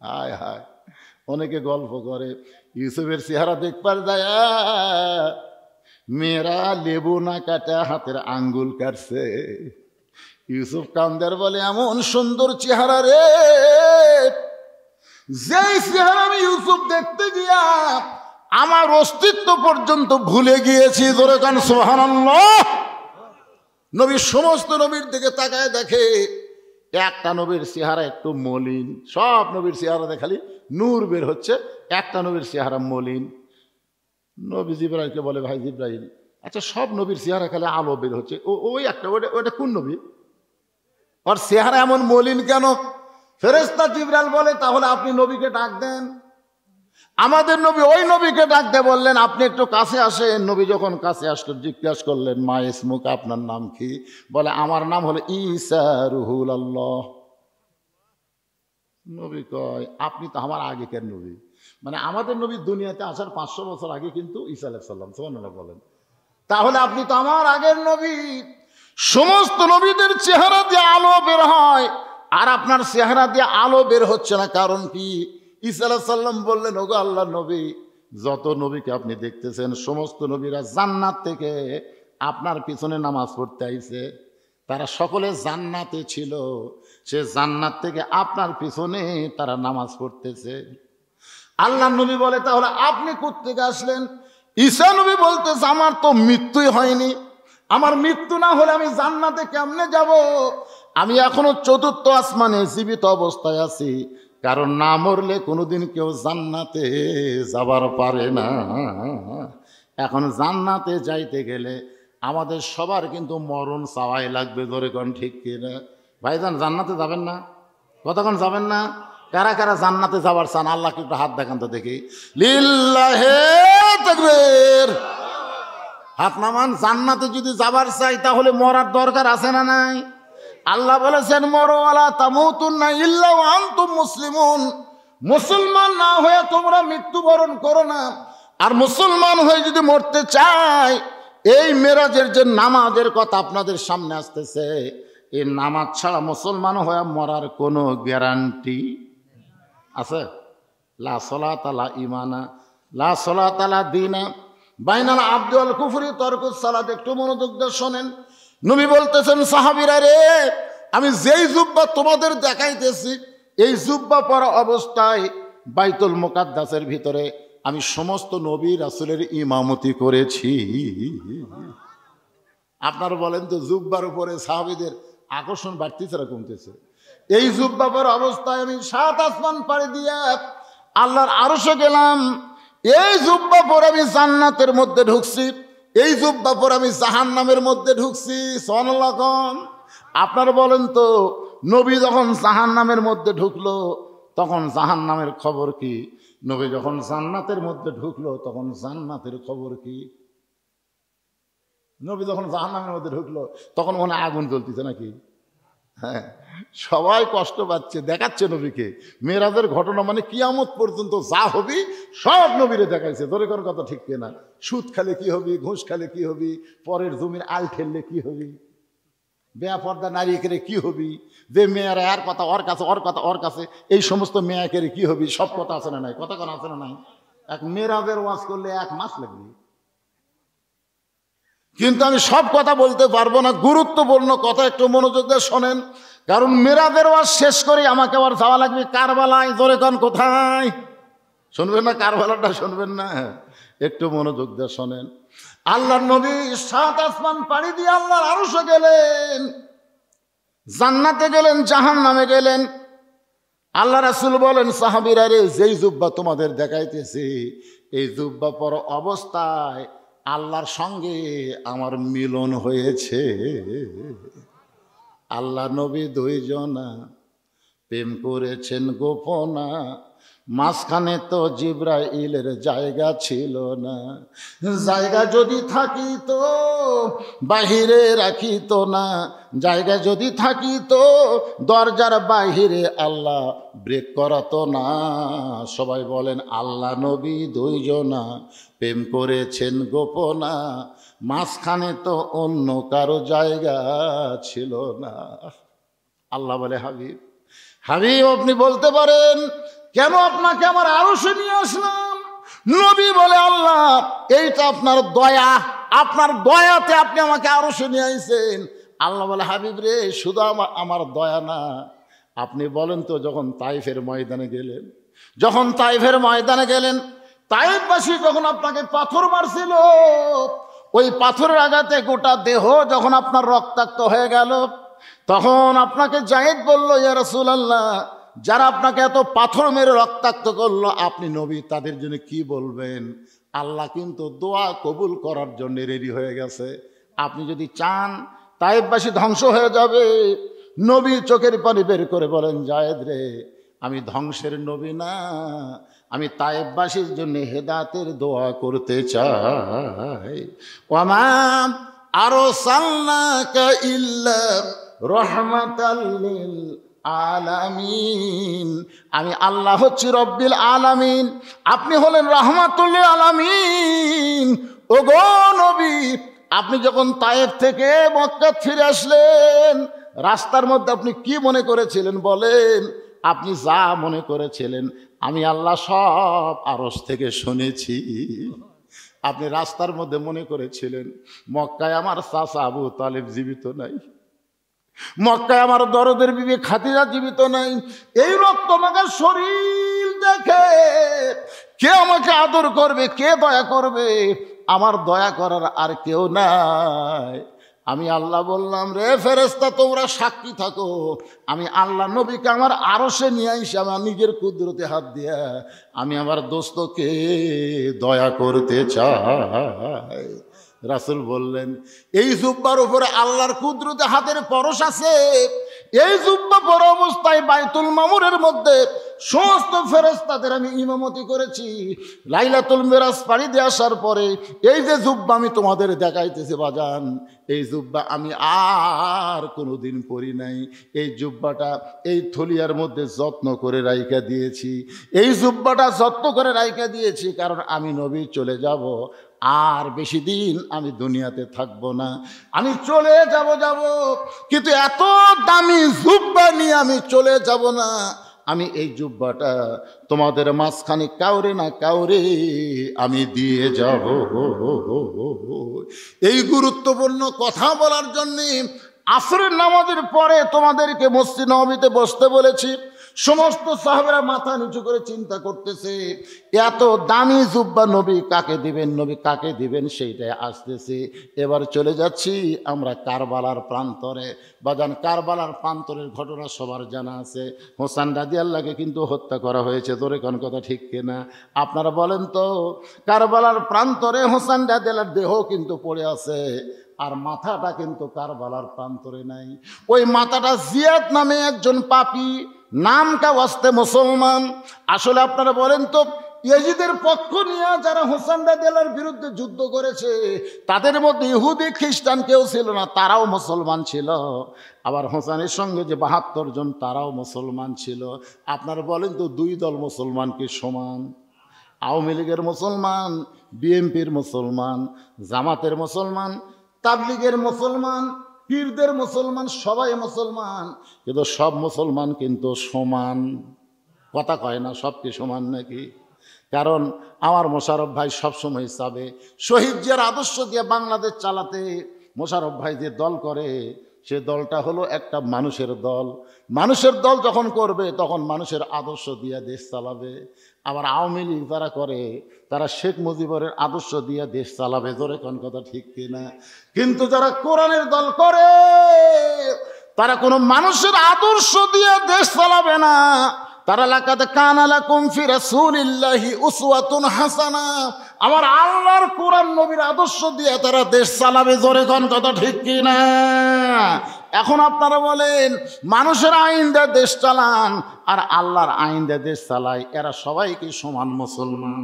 হায় হায়, অনেকে গল্প করে ইউসুফের চেহারা দেখবার যায় মেয়েরা লেবু না কাটা হাতের আঙ্গুল কাটছে। ইউসুফ কান্দার বলে এমন সুন্দর চেহারা রে, যেই চেহারা আমি ইউসুফ দেখতে গিয়া আমার অস্তিত্ব পর্যন্ত ভুলে গিয়েছি। ধরে কান সুবহানাল্লাহ। নবী সমস্ত নবীর দিকে তাকায় দেখে একটা নবীর চেহারা একটু মলিন, সব নবীর চেহারা দেখালি নূর বের হচ্ছে, একটা নবীর চেহারা মলিন। নবী জিবরাইলকে বলে, ভাই জিবরাইল, আচ্ছা সব নবীর চেহারা খালি আলো বের হচ্ছে, ওই একটা ওটা কোন নবী, ওর চেহারা এমন মলিন কেন? ফেরেশতা জিবরাইল বলে, তাহলে আপনি নবীকে ডাক দেন। আমাদের নবী ওই নবীকে ডাকতে বললেন, আপনি একটু কাছে আসেন। নবী যখন কাছে আসলো জিজ্ঞাসা করলেন, মা ইসমুক, আপনার নাম কি? বলে, আমার নাম হলো ঈসা রুহুল আল্লাহ। নবী কয়, আপনি তো আমার আগেকার নবী, মানে আমাদের নবী দুনিয়াতে আসার 500 বছর আগে কিন্তু ঈসা আলাইহিস সালাম, সুবহানাল্লাহ বলেন, তাহলে আপনি তো আমার আগের নবী। সমস্ত নবীদের চেহারা দিয়ে আলো বের হয়, আর আপনার চেহারা দিয়ে আলো বের হচ্ছে না, কারণ কি? ঈসা আলাইহিস সালাম বললেন, ওগো আল্লাহর নবী, যত নবীকে আপনি দেখতেছেন সমস্ত নবীরা জান্নাত থেকে আপনার পিছনে নামাজ পড়তে আইছে, তারা সকলে জান্নাতে ছিল, সে জান্নাত থেকে আপনার পিছনে তারা নামাজ পড়তেছে। আল্লাহর নবী বলে, তাহলে আপনি কোত্থেকে আসলেন? ঈসা নবী বলতেছে, আমার তো মৃত্যুই হয়নি, আমার মৃত্যু না হলে আমি জান্নাতে কেমনে যাব? আমি এখনো 4র্থ আসমানে জীবিত অবস্থায় আছি, কারণ না মরলে কোনোদিন কেউ জান্নাতে যাবার পারে না। এখন জান্নাতে যাইতে গেলে আমাদের সবার কিন্তু মরণ চাওয়াই লাগবে। ধরে কোন ঠিক কিনা? ভাইজান জান্নাতে যাবেন না? কতক্ষণ যাবেন না? কারা কারা জান্নাতে যাবার চান? আল্লাহকে একটু হাত দেখান তো দেখি। লিল্লাহে তাকবীর। হাত নামান। জান্নাতে যদি যাবার চাই তাহলে মরার দরকার আছে না নাই? আল্লাহ বলেছেন, মরো ওয়ালা তামুতুন্না ইল্লা ওয়া আনতুম মুসলিমুন। মুসলমান না হয়ে তোমরা মৃত্যুবরণ করো না। আর মুসলমান হয়ে যদি মরতে চাই, এই মেরাজের যে নামাজের কথা আপনাদের সামনে আসতেছে, এই নামাজ ছাড়া মুসলমান হয়ে মরার কোনো গ্যারান্টি আছে? লা সলাতা লা ঈমানা লা সলাতা লা দীনা বাইনাল আবদি ওয়াল কুফরি তরকুস সালাত। একটু মনোযোগ দিয়ে শোনেন। নবী বলতেছেন, সাহাবীরা রে, আমি যেই জুব্বা তোমাদের দেখাইতেছি, এই জুব্বা পরা অবস্থায় বাইতুল মুকাদ্দাসের ভিতরে আমি সমস্ত নবী রাসূলের ইমামতি করেছি। আপনারা বলেন তো, জুব্বার উপরে সাহাবীদের আকর্ষণ বাড়তিছে না কমতেছে? এই জুব্বা পরা অবস্থায় আমি 7 আসমান পাড়ি দিয়ে আল্লাহর আরশে গেলাম। এই জুব্বা পরে আমি জান্নাতের মধ্যে ঢুকছি, এই জুব্বা পরে আমি জাহান্নামের মধ্যে ঢুকছি। সুবহানাল্লাহ। আপনারা বলেন তো, নবী যখন জাহান্নামের মধ্যে ঢুকলো তখন জাহান্নামের খবর কি? নবী যখন জান্নাতের মধ্যে ঢুকলো তখন জান্নাতের খবর কি? নবী যখন জাহান্নামের মধ্যে ঢুকলো তখন মনে আগুন জ্বলতেছে নাকি? হ্যাঁ, সবাই কষ্ট পাচ্ছে, দেখাচ্ছে নবীকে। মেরাজের ঘটনা মানে কিয়ামত পর্যন্ত যা হবি সব নবীরে দেখাইছে। ধরে কোন কথা ঠিক কিনা? সুদ খালে কি হবি, ঘুষ খালে কি হবি, পরের জমির আল ঠেললে কি হবি, বেপর্দা নারী কেড়ে কি হবি, যে মেয়েরা এর কথা ওর কাছে, ওর কথা ওর কাছে, এই সমস্ত মেয়া কেড়ে কি হবি, সব কথা আছে না নাই? কথা কোন আছে না নাই? এক মেরাজের ওয়াজ করলে 1 মাস লাগবে। কিন্তু আমি সব কথা বলতে পারবো না, গুরুত্বপূর্ণ কথা একটু মনোযোগ দিয়ে শোনেন। কারণ মেরাজের ওয়াজ শেষ করে আমাকে আবার যাওয়া লাগবে কারবালায়। জোরে কোন কোথায়? শুনবেন না? কারবালাটা শুনবেন না? একটু মনোযোগ দিয়ে শোনেন। আল্লাহর নবী 7 আসমান পাড়ি দিয়ে আল্লাহর আরশে গেলেন, জান্নাতে গেলেন, জাহান্নামে গেলেন। আল্লাহ রাসূল বলেন, সাহাবীরা রে, যেই জুব্বা তোমাদের দেখাইতেছি, এই জুব্বা পর অবস্থায় আল্লাহর সঙ্গে আমার মিলন হয়েছে। আল্লাহ নবী 2 জনা প্রেম করেছেন গোপনা, মাঝখানে তো জিবরাইলের জায়গা ছিল না। জায়গা যদি থাকিত বাহিরে রাখিত না, জায়গা যদি থাকিত দরজার বাহিরে আল্লাহ ব্রেক করাতো না। সবাই বলেন, আল্লাহ নবী 2 জনা প্রেম করেছেন গোপনা, মাঝখানে তো অন্য কারো জায়গা ছিল না। আল্লাহ বলে, হাবিব হাবিব আপনি বলতে পারেন কেন আপনাকে আমার আরশে নিয়ে আসলাম? নবী বলে, আল্লাহ এইটা আপনার দয়া, আপনার দয়াতে আপনি আমাকে আরশে নিয়ে আইছেন। আল্লাহ বলে, হাবিব রে শুধু আমার দয়া না, আপনি বলেন তো যখন তাইফের ময়দানে গেলেন, যখন তাইফের ময়দানে গেলেন, তাইফবাসী যখন আপনাকে পাথর মারছিল, ওই পাথরের আঘাতে গোটা দেহ যখন আপনার রক্তাক্ত হয়ে গেল, তখন আপনাকে যায়েদ বলল, ইয়া রাসূলুল্লাহ, যারা আপনাকে এত পাথর মেরে রক্তাক্ত করলো, আপনি নবী তাদের জন্য কি বলবেন? আল্লাহ কিন্তু দোয়া কবুল করার জন্য রেডি হয়ে গেছে। আপনি যদি চান তাইফবাসী ধ্বংস হয়ে যাবে, নবী চোখের পানি বের করে বলেন, যায়েদ রে আমি ধ্বংসের নবী না, আমি তাইফবাসীর জন্য হেদায়েতের দোয়া করতে চাই। ওয়ামা আরসালনাকা ইল্লা রাহমাতাল লিল আলামিন, আমি আল্লাহ হচ্ছি রব্বিল আলামিন, আপনি হলেন রাহমাতুল লিল আলামিন। ওগো নবী, আপনি যখন তায়েফ থেকে মক্কা ফিরে আসলেন, রাস্তার মধ্যে আপনি কি মনে করেছিলেন বলেন? আপনি যা মনে করেছিলেন আমি আল্লাহ সব আরশ থেকে শুনেছি। আপনি রাস্তার মধ্যে মনে করেছিলেন মক্কায় আমার চাচা আবু তালেব জীবিত নাই, মক্কায় আমার দরদের বিবি খাদিজা জীবিত নাই। এই রক্তমাখা শরীর দেখে কে আমাকে আদর করবে, কে দয়া করবে? আমার দয়া করার আর কেউ নাই। আমি আল্লাহ বললাম, রে ফেরেশতা তোমরা সাক্ষী থাকো, আমি আল্লাহ নবীকে আমার আরশে নিয়ে আইসা আমার নিজের কুদরতে হাত দিয়া আমি আমার দোস্তকে দয়া করতে চাই। রাসূল বললেন, এই জুব্বার উপরে আল্লাহর কুদরতে হাতের পরশ আছে। এই জুব্বা পরা অবস্থায় বাইতুল মামুরের মধ্যে সমস্ত ফেরেশতাদের আমি ইমামতি করেছি। লাইলাতুল মিরাজ পাড়ি দিয়ে আসার পরে এই যে জুব্বা আমি তোমাদের দেখাইতেছি বাজান, এই জুব্বা আমি আর কোনোদিন পরি নাই। এই জুব্বাটা এই থলিয়ার মধ্যে যত্ন করে রাইখা দিয়েছি। এই জুব্বাটা যত্ন করে রাইখা দিয়েছি কারণ আমি নবী চলে যাব, আর বেশি দিন আমি দুনিয়াতে থাকব না, আমি চলে যাব, কিন্তু এত দামি জুব্বা নিয়ে আমি চলে যাব না। আমি এই জুব্বাটা তোমাদের মাঝখানে কাউরে না কাউরে আমি দিয়ে যাব। এই গুরুত্বপূর্ণ কথা বলার জন্যে আসরের নামাজের পরে তোমাদেরকে মসজিদ নববীতে বসতে বলেছি। সমস্ত সাহাবারা মাথা নিচু করে চিন্তা করতেছে, এত দামি জুব্বা নবী কাকে দিবেন, নবী কাকে দিবেন, সেইটাই আসতেছে। এবার চলে যাচ্ছি আমরা কারবালার প্রান্তরে। বাজান, কারবালার প্রান্তরের ঘটনা সবার জানা আছে। হোসেন রাদিয়াল্লাহকে কিন্তু হত্যা করা হয়েছে, তোরে কোন কথা ঠিক কিনা আপনারা বলেন তো? কারবালার প্রান্তরে হোসেন রাদিয়াল্লাহর দেহ কিন্তু পড়ে আছে, আর মাথাটা কিন্তু কারবালার প্রান্তরে নাই। ওই মাথাটা জিয়াদ নামে একজন পাপী, নামটা ওয়াস্তে মুসলমান। আসলে আপনারা বলেন তো, ইয়াজিদের পক্ষ নিয়ে যারা হোসেন রাদিয়াল্লাহর বিরুদ্ধে যুদ্ধ করেছে তাদের মধ্যে ইহুদি খ্রিস্টান কেউ ছিল না, তারাও মুসলমান ছিল। আবার হোসেনের সঙ্গে যে ৭২ জন তারাও মুসলমান ছিল। আপনারা বলেন তো, দুই দল মুসলমান কি সমান? আওয়ামী লীগের মুসলমান, বিএনপির মুসলমান, জামাতের মুসলমান, তাবলীগের মুসলমান, পীরদের মুসলমান, সবাই মুসলমান, কিন্তু সব মুসলমান কিন্তু সমান কথা কয় না। সব কি সমান নাকি? কারণ আমার মোশাররফ ভাই সবসময় চাবে শহীদ জিয়ার আদর্শ দিয়ে বাংলাদেশ চালাতে। মোশাররফ ভাই যে দল করে সে দলটা হলো একটা মানুষের দল। মানুষের দল যখন করবে তখন মানুষের আদর্শ দিয়ে দেশ চালাবে। আবার আওয়ামী লীগ যারা করে তারা শেখ মুজিবুরের আদর্শ দিয়ে দেশ চালাবে। জোরে কোন কথা ঠিক কিনা? কিন্তু যারা কোরআনের দল করে তারা কোনো মানুষের আদর্শ দিয়ে দেশ চালাবে না। তারা লাকাদ কানা লাকুম ফি রাসূলিল্লাহি উসওয়াতুন হাসানা, আমার আল্লাহর কোরআন নবীর আদর্শ দিয়ে তারা দেশ চালাবে। জোরে কোন কথা ঠিক কিনা? এখন আপনারা বলেন, মানুষের আইন দিয়ে দেশ চালান আর আল্লাহর আইন দিয়ে দেশ চালায়, এরা সবাই কি সমান মুসলমান?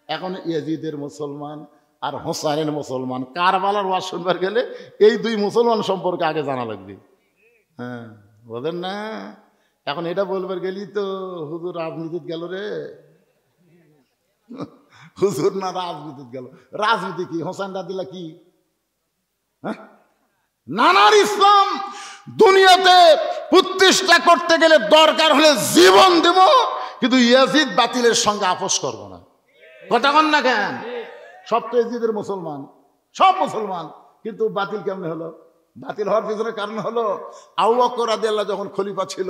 এখন ইয়াজিদের মুসলমান আর হোসাইনের মুসলমান। কারবালার ওয়াজ শুনবার গেলে এই দুই মুসলমান সম্পর্কে আগে জানা লাগবে। হ্যাঁ, বলেন না? এখন এটা বলবার গেলি তো হুজুর রাজনীতিতে গেল রে। হুজুর না রাজনীতি গেল। রাজনীতি কি? হোসেন রাদিল্লাহ কি? হ্যাঁ, নানার ইসলাম দুনিয়াতে প্রতিষ্ঠা করতে গেলে দরকার হলে জীবন দেব, কিন্তু ইয়াজিদ বাতিলের সঙ্গে আপোষ করবো না। কথা কন না কেন? সব তো ইয়াজিদের মুসলমান, সব মুসলমান, কিন্তু বাতিল কেমনে হলো? বাতিল হওয়ার পিছনে কারণ হলো আবু বকর রাদিয়াল্লাহু যখন খলিফা ছিল,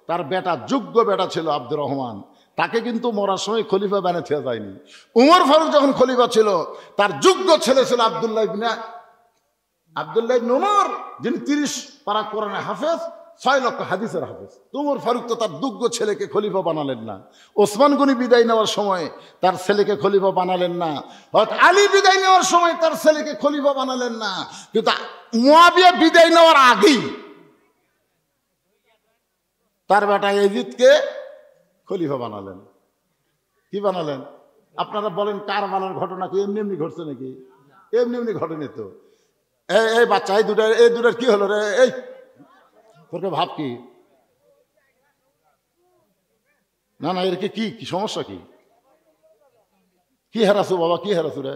তার বেটা, যোগ্য বেটা ছিল আব্দুর রহমান, তাকে কিন্তু মরার সময় খলিফা বানাতে যায়নি। উমর ফারুক যখন খলিফা ছিল, তার যোগ্য ছেলে ছিল আব্দুল্লাহ ইবনে উমর, যিনি 30 পারা কোরআনে হাফেজ, 6 লক্ষ হাদিসের হাফেজ। উমর ফারুক তো তার যোগ্য ছেলেকে খলিফা বানালেন না। ওসমান গনি বিদায় নেওয়ার সময় তার ছেলেকে খলিফা বানালেন না। হযরত আলী বিদায় নেওয়ার সময় তার ছেলেকে খলিফা বানালেন না। কিন্তু মুয়াবিয়া বিদায় নেওয়ার আগেই তার বেটা ইয়াজিদকে খলিফা বানালেন। কি বানালেন? আপনারা বলেন কারবালার ঘটনা কি এমনি এমনি ঘটছে নাকি? এমনি এমনি ঘটেনি তো। এই বাচ্চা, এই দুটার কি হলো রে? এই তোকে ভাব কি? না না, এর কি সমস্যা? কি হারাছো বাবা? কি হারাছো রে?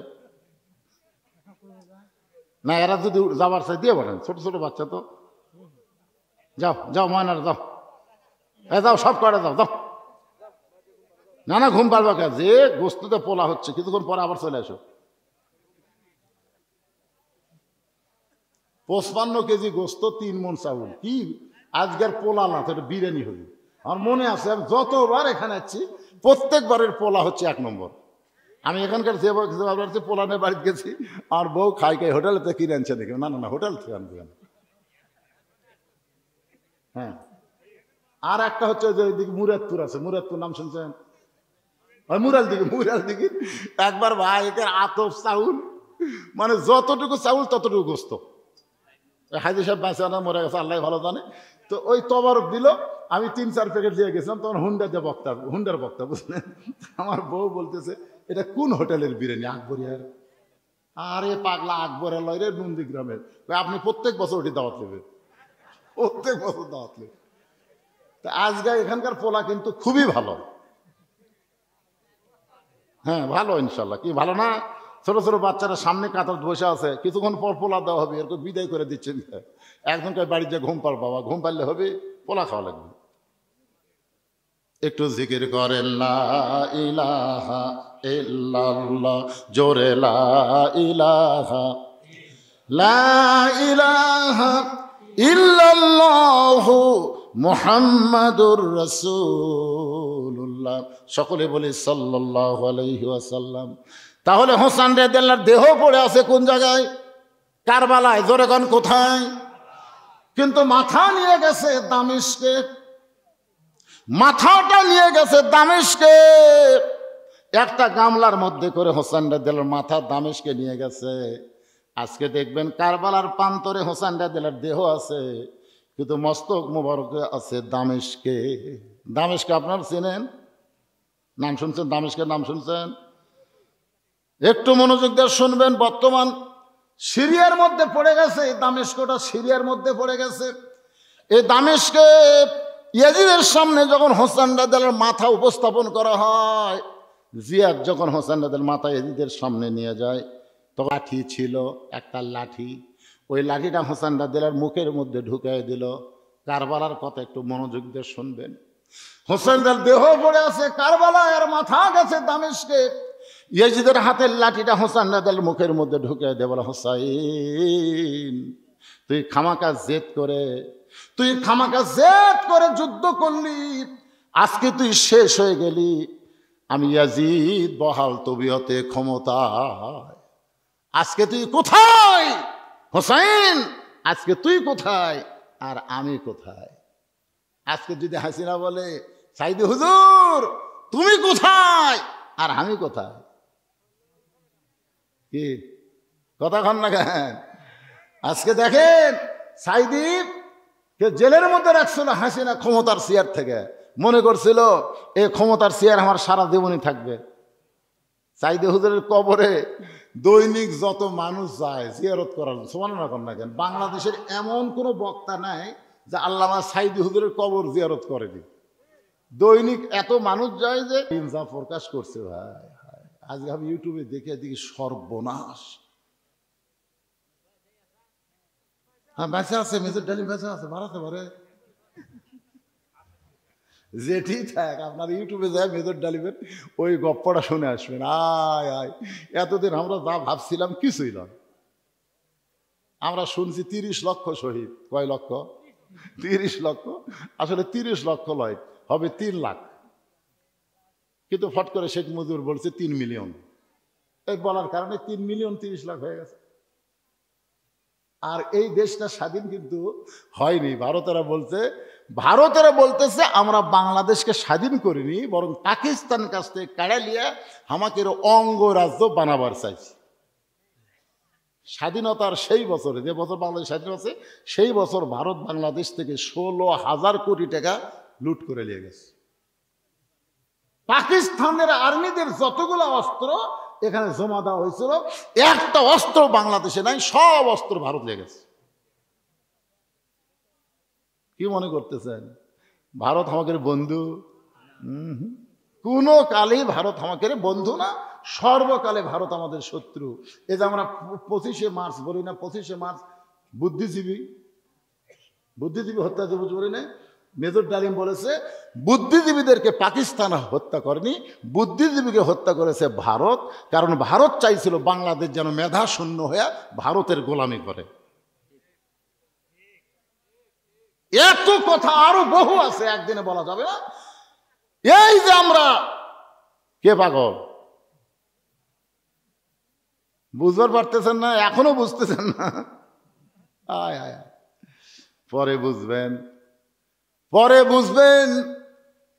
না, এরা যদি যাবার চাই দিয়ে পারেন, ছোট ছোট বাচ্চা তো। যাও যাও ময়নারা যাও, যাও সব করে যাও যাও। না না, ঘুম পারবা কে? যে গোস্ততে পোলা হচ্ছে, কিছুক্ষণ পরে আবার চলে আসো। 55 কেজি গোস্ত, 3 মণ চাউল। কি আজকের পোলা না, এটা বিরিয়ানি হবে। আমার মনে আছে, আমি যতবার এখানে আছি প্রত্যেকবারের পোলা হচ্ছে 1 নম্বর। আমি এখানকার যে পোলা নিয়ে বাড়িতে গেছি, আর বউ খাই হোটেলেতে কিনে আনছে দেখি। না না না, হোটেল থেকে আনবে। হ্যাঁ, আর একটা হচ্ছে যে ওইদিকে মুরাদপুর আছে, মুরাদপুর নাম শুনছেন? মুরাল দিকে একবার ভাই এখানে আতপ চাউল, মানে যতটুকু চাউল ততটুকু গোস্ত। হাজি সাহেব বাঁচে না, মরে গেছে, আল্লাহ ভালো জানে। তো ওই তবারক দিল, আমি 3-4 প্যাকেট দিয়ে গেছিলাম। তখন হুন্ডার বক্তা বুঝলেন। আমার বউ বলতেছে, এটা কোন হোটেলের বিরিয়ানি? আকবরিয়ার। আরে পাগলা, আকবরিয়া লয় রে, নন্দীগ্রামের। আপনি প্রত্যেক বছর ওটি দাওয়াত নেবে, প্রত্যেক বছর দাওয়াত নেবে। তা আজকে এখানকার পোলা কিন্তু খুবই ভালো। হ্যাঁ ভালো, ইনশাল্লাহ। কি ভালো না? ছোট ছোট বাচ্চারা সামনে কাতার বসে আছে, কিছুক্ষণ পর পোলা দেওয়া হবে, এরকম বিদায় করে দিচ্ছেন। একজনকে বাড়িতে ঘুম পার বাবা, ঘুম পারলে হবে, পোলা খাওয়া লাগবে। একটু জিকির করেন লা ইলাহা ইল্লাল্লাহ, জোরে লা ইলাহা ইল্লাল্লাহু মুহাম্মাদুর রাসূলুল্লাহ। সকলে বলি সাল্লাল্লাহু আলাইহি ওয়াসাল্লাম। তাহলে হোসেন রাদিয়াল্লাহর দেহ পড়ে আছে কোন জায়গায়? কারবালায়। জোরে কোন কোথায়? কিন্তু মাথা নিয়ে গেছে দামেস্কে, মাথাটা নিয়ে গেছে দামেস্কে। একটা গামলার মধ্যে করে হোসেন রাদিয়াল্লাহর মাথা দামেস্কে নিয়ে গেছে। আজকে দেখবেন কারবালার প্রান্তরে হোসেন রাদিয়াল্লাহর দেহ আছে, কিন্তু মস্তক মুবারক আছে দামেস্কে। দামেস্কে আপনারা চেনেন? নাম শুনছেন? দামেস্কের নাম শুনছেন? একটু মনোযোগ দিয়ে শুনবেন। বর্তমান সিরিয়ার মধ্যে পড়ে গেছে, এই দামেস্কটা সিরিয়ার মধ্যে পড়ে গেছে। এই দামেস্কে ইয়াজিদের সামনে যখন হোসেন রাদিয়াল্লাহর মাথা উপস্থাপন করা হয়, জিয়াদ যখন হোসেন রাদিয়াল্লাহর মাথা ইয়াজিদের সামনে নিয়ে যায়, তো লাঠি ছিল, একটা লাঠি। ওই লাঠিটা হোসেন রাদিয়াল্লাহর মুখের মধ্যে ঢুকিয়ে দিল। কারবালার কথা একটু মনোযোগ দিয়ে শুনবেন। হোসেন রাদিয়াল্লাহর দেহ পড়ে আছে কারবালায়, আর মাথা গেছে দামেস্কে। ইয়াজিদের হাতের লাঠিটা হোসেন রাদিয়াল্লাহর মুখের মধ্যে ঢুকিয়ে দিয়ে বলে, হোসাইন তুই খামাকা জেদ করে যুদ্ধ করলি, আজকে তুই শেষ হয়ে গেলি। আমি ইয়াজিদ বহাল তবিয়তে ক্ষমতায়। আজকে তুই কোথায় হোসেন? আজকে তুই কোথায় আর আমি কোথায়? আজকে যদি হাসিনা বলে, সাইদি হুজুর তুমি কোথায় আর আমি কোথায়? কি কথা কন না কেন? আজকে দেখেন, সাইদি কে জেলের মধ্যে রাখছিল হাসিনা ক্ষমতার চেয়ার থেকে। মনে করছিল এই ক্ষমতার চেয়ার আমার সারা জীবনই থাকবে। সাইদি হুজুরের কবরে দৈনিক যত মানুষ যায় জিয়ারত করার, সুবহানাল্লাহ কন না কেন? বাংলাদেশের এমন কোনো বক্তা নাই যে আল্লামা সাইদি হুজুরের কবর জিয়ারত করেনি। দৈনিক এত মানুষ যায় যে যা প্রকাশ করছে ভাই। আজকে আমি ইউটিউবে দেখে দেখি সর্বনাশ। হ্যাঁ বেঁচে আছে, মেজর ডালিম বেঁচে আছে, বাড়াতে পারে যেটি থাক। আপনার ইউটিউবে যায় মেজর ডালিমের ওই গপ্পটা শুনে আসবেন। আয় আয়, এতদিন আমরা যা ভাবছিলাম কিছুই নয়। আমরা শুনছি 30 লক্ষ শহীদ। কয় লক্ষ? 30 লক্ষ। আসলে 30 লক্ষ নয়, হবে 3 লাখ। কিন্তু ফট করে শেখ মুজিবুর বলছে 3 মিলিয়ন। এই বলার কারণে 3 মিলিয়ন 30 লাখ হয়ে গেছে। আর এই দেশটা স্বাধীন কিন্তু হয়নি। ভারতেরা বলতেছে আমরা বাংলাদেশকে স্বাধীন করিনি, বরং পাকিস্তান কাছ থেকে কাড়া লিয়া আমাকে অঙ্গরাজ্য বানাবার চাইছি। স্বাধীনতার সেই বছরে, যে বছর বাংলাদেশ স্বাধীন আছে, সেই বছর ভারত বাংলাদেশ থেকে 16,000 কোটি টাকা লুট করে নিয়ে গেছে। পাকিস্তানের আর্মিদের যতগুলো অস্ত্র এখানে জমা দেওয়া হয়েছিল, একটা অস্ত্র বাংলাদেশে নাই, সব অস্ত্র ভারত লেগেছে। কি মনে করতেছেন ভারত আমাদের বন্ধু? কোনো কালেই ভারত আমাদের বন্ধু না, সর্বকালে ভারত আমাদের শত্রু। এই যে আমরা 25শে মার্চ বলি না, 25শে মার্চ বুদ্ধিজীবী হত্যা দিবস বলি না। মেজর ডালিম বলেছে বুদ্ধিজীবীদেরকে পাকিস্তান হত্যা করেনি, বুদ্ধিজীবীকে হত্যা করেছে ভারত। কারণ ভারত চাইছিল বাংলাদেশ যেন মেধা শূন্য হয়ে ভারতের গোলামি করে। এত কথা আরো বহু আছে, একদিনে বলা যাবে না। এই যে আমরা কে পাগল, বুঝতে পারতেছেন না? এখনো বুঝতেছেন না? আয় আয়, পরে বুঝবেন।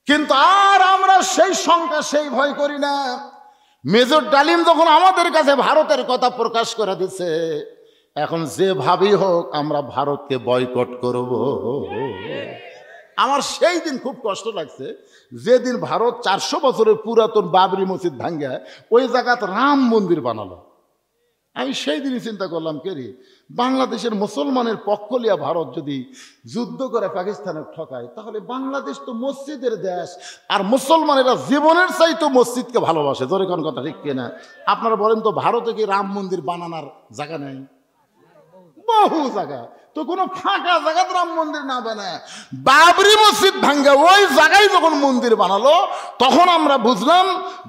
কিন্তু আর আমরা সেই শঙ্কা, সেই ভয় করি না। মেজর ডালিম যখন আমাদের কাছে ভারতের কথা প্রকাশ করে দিচ্ছে, এখন যেভাবেই হোক আমরা ভারতকে বয়কট করব। আমার সেই দিন খুব কষ্ট লাগছে, যেদিন ভারত 400 বছরের পুরাতন বাবরি মসজিদ ভাঙ্গা ওই জায়গাতে রাম মন্দির বানালো। আমি সেই দিনই চিন্তা করলাম, কে রে, বাংলাদেশের মুসলমানের পক্ষ লিয়া ভারত যদি যুদ্ধ করে পাকিস্তানের ঠকায়, তাহলে বাংলাদেশ তো মসজিদের দেশ, আর মুসলমানেরা জীবনের চাইতো মসজিদকে ভালোবাসে। জোরে কোন কথা ঠিক কিনা? আপনারা বলেন তো, ভারতে কি রাম মন্দির বানানোর জায়গা নেই? বহু জায়গা। তো কোনো ফাঁকা জায়গা রাম মন্দির না বানায়, বাবরি মসজিদ ভাঙ্গা ওই জায়গায় যখন মন্দির বানালো, তখন আমরা বুঝলাম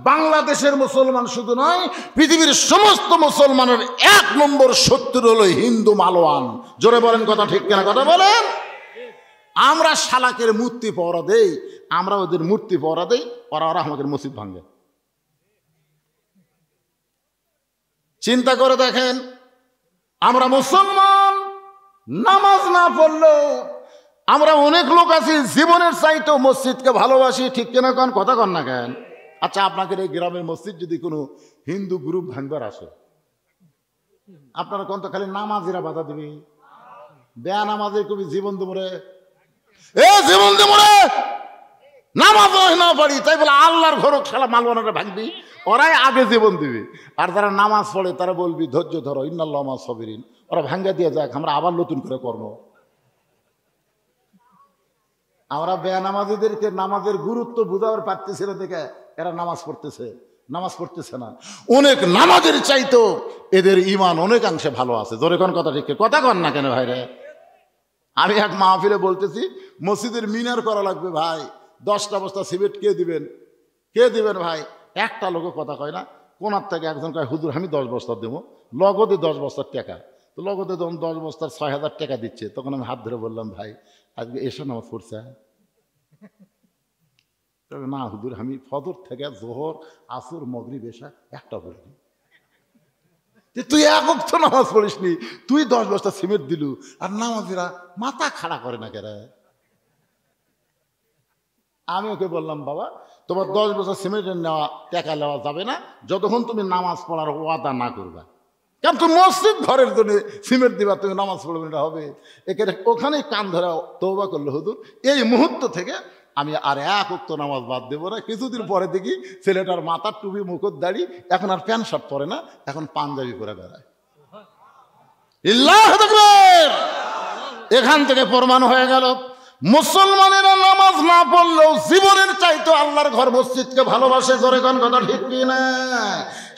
বাংলাদেশের মুসলমান শুধু নয়, পৃথিবীর সমস্ত মুসলমানের 1 নম্বর শত্রু হলো হিন্দু মালওয়ান। জোরে বলেন কথা ঠিক কিনা? কথা বলেন। আমরা শালাকের মূর্তি পহরা দেই, আমরা ওদের মূর্তি পহরা দেই, ওরা আমাদের মসজিদ ভাঙ্গে। চিন্তা করে দেখেন, আমরা মুসলমান, নামাজ না পড়লেও আমরা অনেক লোক আছি জীবনের চাইতো মসজিদকে ভালোবাসি। ঠিক কিনা কন? কথা কন না কেন? আচ্ছা, আপনাদের এই গ্রামের মসজিদ যদি কোনো হিন্দু গ্রুপ ভাঙবার আসে, আপনারা কোন তো খালি নামাজিরা বাধা দিবি? বেয়া নামাজে কবি জীবন দুমরে, জীবন দুমরে নামাজ না পড়ি, তাই বলে আল্লাহর ঘর খেলা মালওয়ানারা ভাঙবি, ওরাই আগে জীবন দিবি। আর যারা নামাজ পড়ে তারা বলবি ধৈর্য ধরো, ইন্নাল্লাহু মা'আস সাবিরিন। ওরা ভাঙ্গা দিয়ে যাক, আমরা আবার নতুন করে কর্ম। আমরা বেনামাজিদেরকে নামাজের গুরুত্ব বুঝাবার পারতেছি না দেখে এরা নামাজ পড়তেছে না। অনেক নামাজের চাইতো এদের ইমান অনেকাংশে ভালো আছে। জোরে কোন কথা ঠিক? কথা কন না কেন ভাই রে? আমি এক মাহফিলে বলতেছি, মসজিদের মিনার করা লাগবে ভাই, 10টা বস্তা সিমেন্ট কে দিবেন ভাই? একটা লোক কথা কয় না। কোনার থেকে একজন কয়, হুজুর আমি 10 বস্তা দেবো, লগদে 10 বস্তার টাকা। তো লগদে যখন 10 বস্তার 6,000 টাকা দিচ্ছে, তখন আমি হাত ধরে বললাম, ভাই আজকে এসো নামাজ পড়ছে? না হুজুর, আমি ফজর থেকে জোহর, আসর, মাগরিব, এশা একটা পড়ি। তুই এক ওয়াক্ত নামাজ পড়িস নি, তুই 10 বস্তা সিমেন্ট দিলু, আর নামাজিরা মাথা খাড়া করে না কেন? আমি ওকে বললাম, বাবা তোমার 10 বছর সিমেন্টের নেওয়া টাকা নেওয়া যাবে না যতক্ষণ তুমি নামাজ পড়ার ওয়াদা না করবা। কারণ তুমি মসজিদ ঘরের জন্য সিমেন্ট দিবা, তুমি নামাজ পড়বে না হবে। ওখানেই কান ধরা তওবা করলো, হুজুর এই মুহূর্ত থেকে আমি আর 1 ওয়াক্ত নামাজ বাদ দেবো না। কিছুদিন পরে দেখি ছেলেটার মাথার টুপি, মুখর দাড়ি, এখন আর প্যান্ট শার্ট পরে না, এখন পাঞ্জাবি পরে বেড়ায়। আল্লাহু আকবার। এখান থেকে প্রমাণ হয়ে গেল মুসলমানেরা নামাজ না পড়লেও জীবনের চাইতো আল্লাহর ঘর মসজিদকে ভালোবাসে। জোরে কোন কথা ঠিক কি না?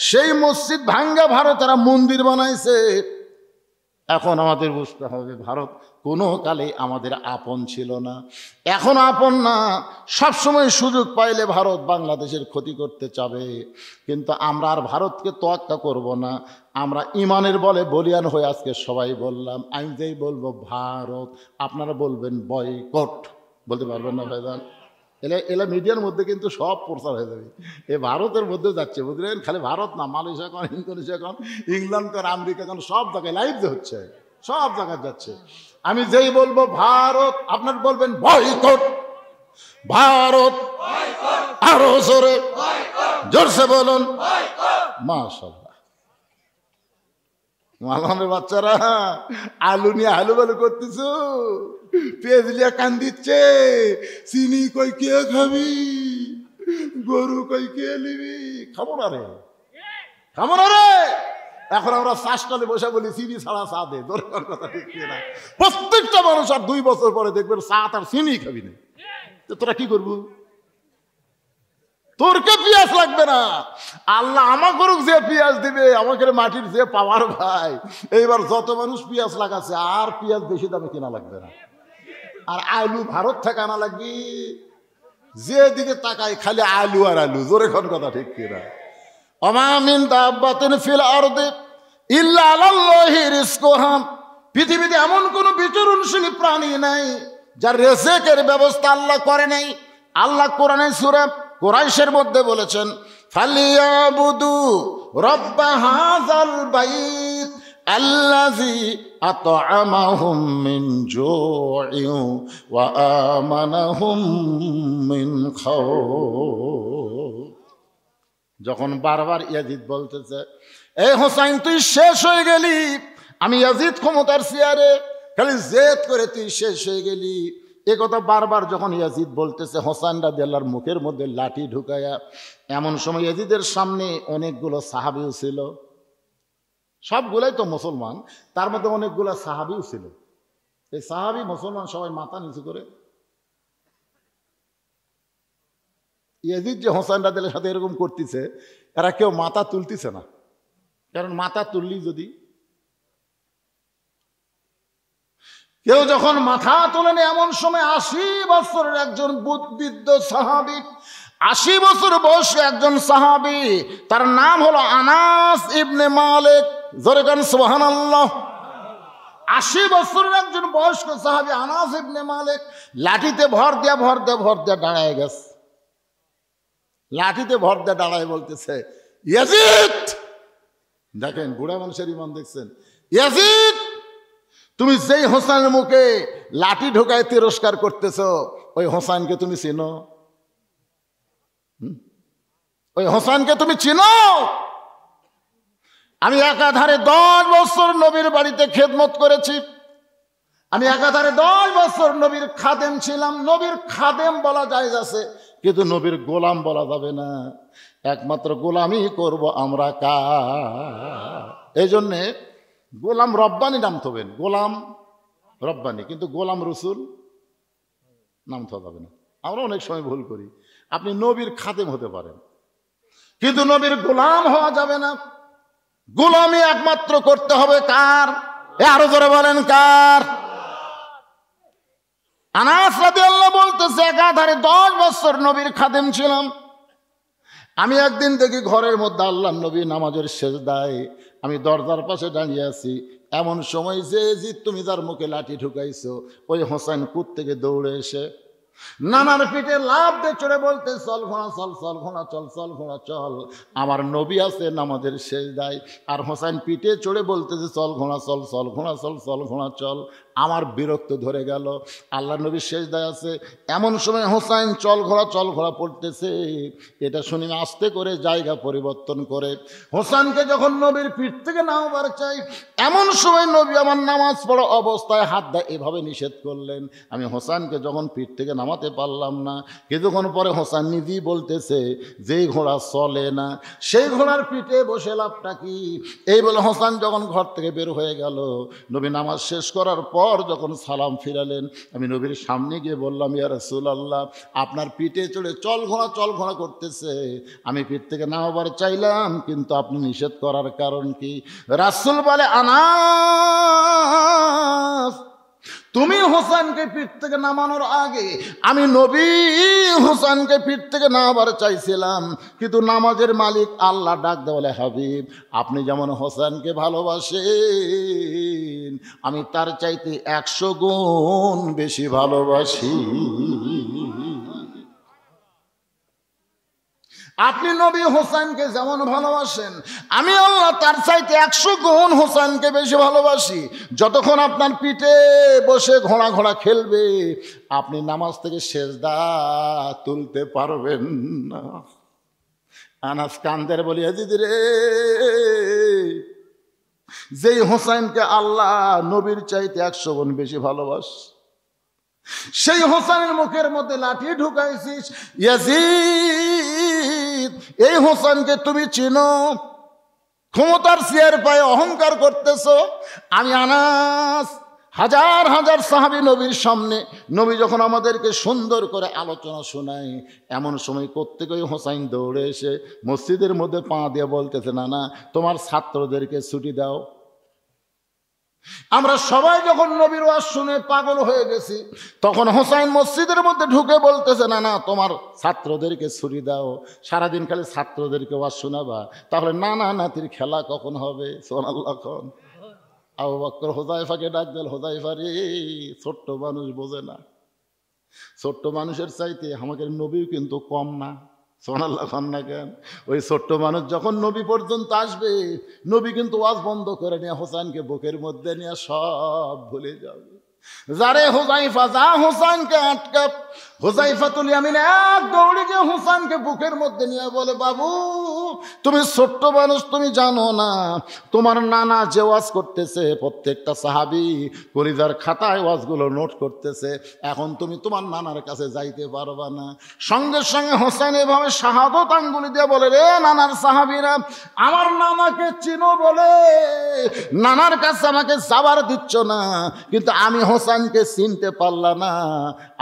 সেই মসজিদ ভাঙ্গা ভারতেরা মন্দির বানাইছে। এখন আমাদের বুঝতে হবে ভারত কোনো কালে আমাদের আপন ছিল না, এখন আপন না। সবসময় সুযোগ পাইলে ভারত বাংলাদেশের ক্ষতি করতে চাবে, কিন্তু আমরা আর ভারতকে তোয়াক্কা করব না। আমরা ইমানের বলে বলিয়ান হয়ে আজকে সবাই বললাম। আমি যেই বলবো ভারত, আপনারা বলবেন বয়কট, বলতে পারবেন না ভাইজান? এলা মিডিয়ার মধ্যে কিন্তু সব প্রচার হয়ে যাবে। এ ভারতের মধ্যেও যাচ্ছে, বুঝলেন? খালি ভারত না, মালয়েশিয়া কন, ইন্দোনেশিয়া কন, ইংল্যান্ড কন, আমেরিকা কন, সব জায়গায় লাইভ হচ্ছে, সব জায়গায় যাচ্ছে। আমি যেই বলবো ভারত, আপনার বলবেন বয়কট, ভারত, আরো জোরে জোরসে বলুন মাশাআল্লাহ। মালানের বাচ্চারা আলু নিয়ে আলু বালু করতেছ, পেঁয়াজ লিয়া কান দিচ্ছে, চিনি কই কে খাবি, গরু কই কে নিবি, খাবো না রে, খাবো না রে। এখন আমরা শ্বাসকালে বসে বলি চিনি ছাড়া চা দে। দরকার কথা ঠিক না? প্রত্যেকটা মানুষ আর 2 বছর পরে দেখবেন চা তার চিনি খাবি না। তোরা কি করবো? তোরকে পেঁয়াজ লাগবে না, আল্লাহ আমাকে যে পেঁয়াজ দিবে, আমাকে মাটির যে পাওয়ার ভাই। এইবার যত মানুষ পেঁয়াজ লাগাচ্ছে, আর পেঁয়াজ বেশি দামে কিনা লাগবে না, আর আলু ভারত থেকে আনা লাগবে। যে দিকে তাকায় খালি আলু আর আলু। জোরে কোন কথা ঠিক কিনা? ওমা মিন দাব্বাতিন ফিল আরদি ইল্লা আলাল্লাহি রিজকুহা। পৃথিবীতে এমন কোন বিচরণশীল প্রাণী নাই যার রিজকের ব্যবস্থা আল্লাহ করে নাই। আল্লাহ কোরআনে সূরা কুরাইশের মধ্যে বলেছেন, ফালিয়াবুদু রাব্ব হাযাল বাইত আল্লাযী আত'আমাহুম মিন জু'ইন ওয়া আমানাহুম মিন খাউফ। যখন বারবার ইয়াজিদ বলতেছে, এই হোসাইন তুই শেষ হয়ে গেলি, আমি ইয়াজিদ ক্ষমতার চেয়ারে, খালি জেদ করে তুই শেষ হয়ে গেলি, এ কথা বারবার যখন ইয়াজিদ বলতেছে, হোসাইন রাদিয়াল্লাহর মুখের মধ্যে লাঠি ঢুকায়া। এমন সময় ইয়াজিদের সামনে অনেকগুলো সাহাবীও ছিল, সবগুলাই তো মুসলমান, তার মধ্যে অনেকগুলো সাহাবীও ছিল। এই সাহাবী মুসলমান সবাই মাথা নিচু করে। ইয়াজিদ যে হোসাইন রাদিয়াল্লাহর সাথে এরকম করতেছে, এরা কেউ মাথা তুলতেছে না, কারণ মাথা তুললি যদি কেউ যখন মাথা তোলেন, এমন সময় 80 বছরের একজন বুদ্ধিবৃদ্ধ সাহাবী, 80 বছর বয়সী একজন সাহাবী, তার নাম হলো আনাস ইবনে মালিক। জোরে গান সুবহানাল্লাহ। 80 বছরের একজন বয়স্ক সাহাবী আনাস ইবনে মালিক লাঠিতে ভর দিয়া দাঁড়ায় গেছে। লাঠিতে ভর দিয়ে দাঁড়ায় বলতেছে, ইয়াজিদ, দেখেন বুড়া মানুষের ইমান দেখছেন, ইয়াজিদ তুমি যেই হোসাইনের মুখে লাঠি ঢোকায় তিরস্কার করতেছ, ওই হোসাইনকে তুমি চিনো? ওই হোসাইনকে তুমি চিনো? আমি একাধারে 10 বছর নবীর বাড়িতে খেদমত করেছি, আমি একাধারে 10 বছর নবীর খাদেম ছিলাম। নবীর খাদেম বলা যায় আছে, কিন্তু নবীর গোলাম বলা যাবে না। একমাত্র গোলামি করব আমরা কার? এই জন্যে গোলাম রব্বানি নাম থবেন, গোলাম রব্বানি, কিন্তু গোলাম রসুল নাম থা যাবে না। আমরা অনেক সময় ভুল করি। আপনি নবীর খাদেম হতে পারেন, কিন্তু নবীর গোলাম হওয়া যাবে না। গোলামি একমাত্র করতে হবে কার? আরো জোরে বলেন কার? আনাস রাদিয়াল্লাহু বলতেছে, একাধারে 10 বছর নবীর খাদেম ছিলাম। আমি একদিন দেখি ঘরের মধ্যে আল্লাহর নবী নামাজের সেজদায়, আমি দরজার পাশে দাঁড়িয়ে আছি। এমন সময় যে তুমি যার মুখে লাঠি ঢুকাইছো, ওই হোসেন কুত থেকে দৌড়ে এসে নানার পিঠে লাফ দিয়ে চড়ে বলতে, চল ঘোড়া চল, চল ঘোড়া চল, চল ঘোড়া চল। আমার নবী আছে নামাজের সেজদায়, আর হোসেন পিঠে চড়ে বলতেছে, চল ঘোড়া চল, চল ঘোড়া চল, চল ঘোড়া চল। আমার বিরক্ত ধরে গেল, আল্লাহ নবী সেজদায় আছে, এমন সময় হোসেন চল ঘোড়া পড়তেছে। এটা শুনি আস্তে করে জায়গা পরিবর্তন করে হোসেনকে যখন নবীর পিঠ থেকে নামাবার চাই, এমন সময় নবী আমার নামাজ পড়া অবস্থায় হাত দেয় এভাবে নিষেধ করলেন। আমি হোসেনকে যখন পিঠ থেকে নামাতে পারলাম না। কিছুক্ষণ পরে হোসেন নিজেই বলতেছে, যেই ঘোড়া চলে না সেই ঘোড়ার পিঠে বসে লাভটা কি? এই বলে হোসেন যখন ঘর থেকে বের হয়ে গেল, নবী নামাজ শেষ করার পর যখন সালাম ফিরালেন, আমি নবীর সামনে গিয়ে বললাম, ইয়া রাসূলুল্লাহ, আপনার পিঠে চড়ে চল ঘোড়া করতেছে, আমি পিঠ থেকে নামাবার চাইলাম, কিন্তু আপনি নিষেধ করার কারণ কি? রাসূল বলে, আনাস, তুমি হোসেনকে পিঠ থেকে নামানোর আগে আমি নবী হোসেনকে পিঠ থেকে নামাবার চাইছিলাম, কিন্তু নামাজের মালিক আল্লাহ ডাক দেয়, বলে, হাবিব, আপনি যেমন হোসেনকে ভালোবাসেন আমি তার চাইতে 100 গুণ বেশি ভালোবাসি। আপনি নবী হোসেনকে যেমন ভালোবাসেন আমি আল্লাহ তার চাইতে 100 গুণ হোসেনকে বেশি ভালোবাসি। যতক্ষণ আপনার পিঠে বসে ঘোড়া খেলবে আপনি নামাজ থেকে সেজদা তুলতে পারবেন না। আনাস কান্দের বলিয়া, দিদি রে, যেই হোসেনকে আল্লাহ নবীর চাইতে 100 গুণ বেশি ভালোবাসে, সেই হোসেনের মুখের মধ্যে লাঠি ঢুকাইছিস। ইয়াজিদ, এই হোসেনকে তুমি চিনো? ক্ষমতার চেয়ার পায়ে অহংকার করতেছ। আমি আনাস, হাজার হাজার সাহাবী নবীর সামনে, নবী যখন আমাদেরকে সুন্দর করে আলোচনা শোনায়, এমন সময় প্রত্যেকই হোসেন দৌড়ে এসে মসজিদের মধ্যে পা দিয়ে বলতেছে, না না, তোমার ছাত্রদেরকে ছুটি দাও। আমরা সবাই যখন নবীর ওয়াজ শুনে পাগল হয়ে গেছি, তখন হোসেন মসজিদের মধ্যে ঢুকে বলতেছে, না না, তোমার ছাত্রদেরকে ছুটি দাও, সারাদিন খালি ছাত্রদেরকে ওয়াজ শোনাবা, তাহলে নানা নাতির খেলা কখন হবে? সুবহানাল্লাহ। আবু বকর হুযায়ফাকে ডাক দিল, হুযায়ফা রে, ছোট্ট মানুষ বোঝে না, ছোট্ট মানুষের চাইতে আমাদের নবীও কিন্তু কম না। সুবহানাল্লাহ না কেন? ওই ছোট্ট মানুষ যখন নবী পর্যন্ত আসবে, নবী কিন্তু ওয়াজ বন্ধ করে নিয়ে হোসেনকে বুকের মধ্যে নিয়ে সব ভুলে যাবে। যারে হুযায়ফা, যা হোসেনকে আটকা। হুযায়ফাতুল ইয়ামিন এক দৌড়ে গিয়ে হোসেনকে বুকের মধ্যে নিয়ে বলে, বাবু, তুমি ছোট্ট মানুষ, তুমি জানো না তোমার নানা যে ওয়াজ করতেছে প্রত্যেকটা সাহাবী কলিজার খাতায় ওয়াজগুলো নোট করতেছে, এখন তুমি তোমার নানার কাছে যাইতে পারবা না। সঙ্গে সঙ্গে হোসেন এভাবে শাহাদত আঙ্গুলি দিয়ে বলে, রে নানার সাহাবীরা, আমার নানাকে চিনো বলে নানার কাছে আমাকে যাবার দিচ্ছ না, কিন্তু আমি হোসেনকে চিনতে পারলাম না।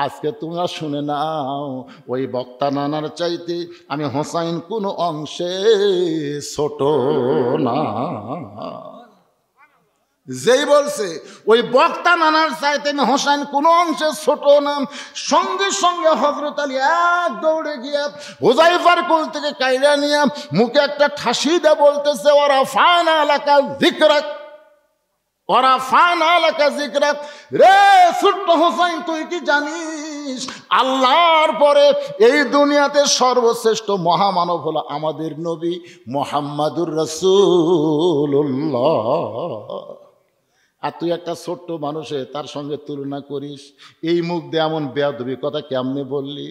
আজকে তোমরা শুনে নাও, ওই বক্তা নানার চাইতে আমি হোসেন কোনো অংশে ছোট না। যেই বলছে ওই বক্তা নানার চাইতে আমি হোসেন কোনো অংশে ছোট না, সঙ্গে সঙ্গে হযরত আলী এক দৌড়ে গিয়ে হুযায়ফার কোল থেকে কাইরা নিয়ে মুখে একটা ঠাসি দিয়ে বলতেছে, ওরা ফানা লাকা যিকরাক, ওরা ফানা লাকা যিকরাক। রে ছোট্ট হোসেন, তুই কি জানিস আল্লাহর পরে এই দুনিয়াতে সর্বশ্রেষ্ঠ মহামানব হলো আমাদের নবী মুহাম্মাদুর রাসূলুল্লাহ, আর তুই একটা ছোট্ট মানুষে তার সঙ্গে তুলনা করিস? এই মুখ দিয়ে এমন বেয়াদবি কথা কেমনে বললি?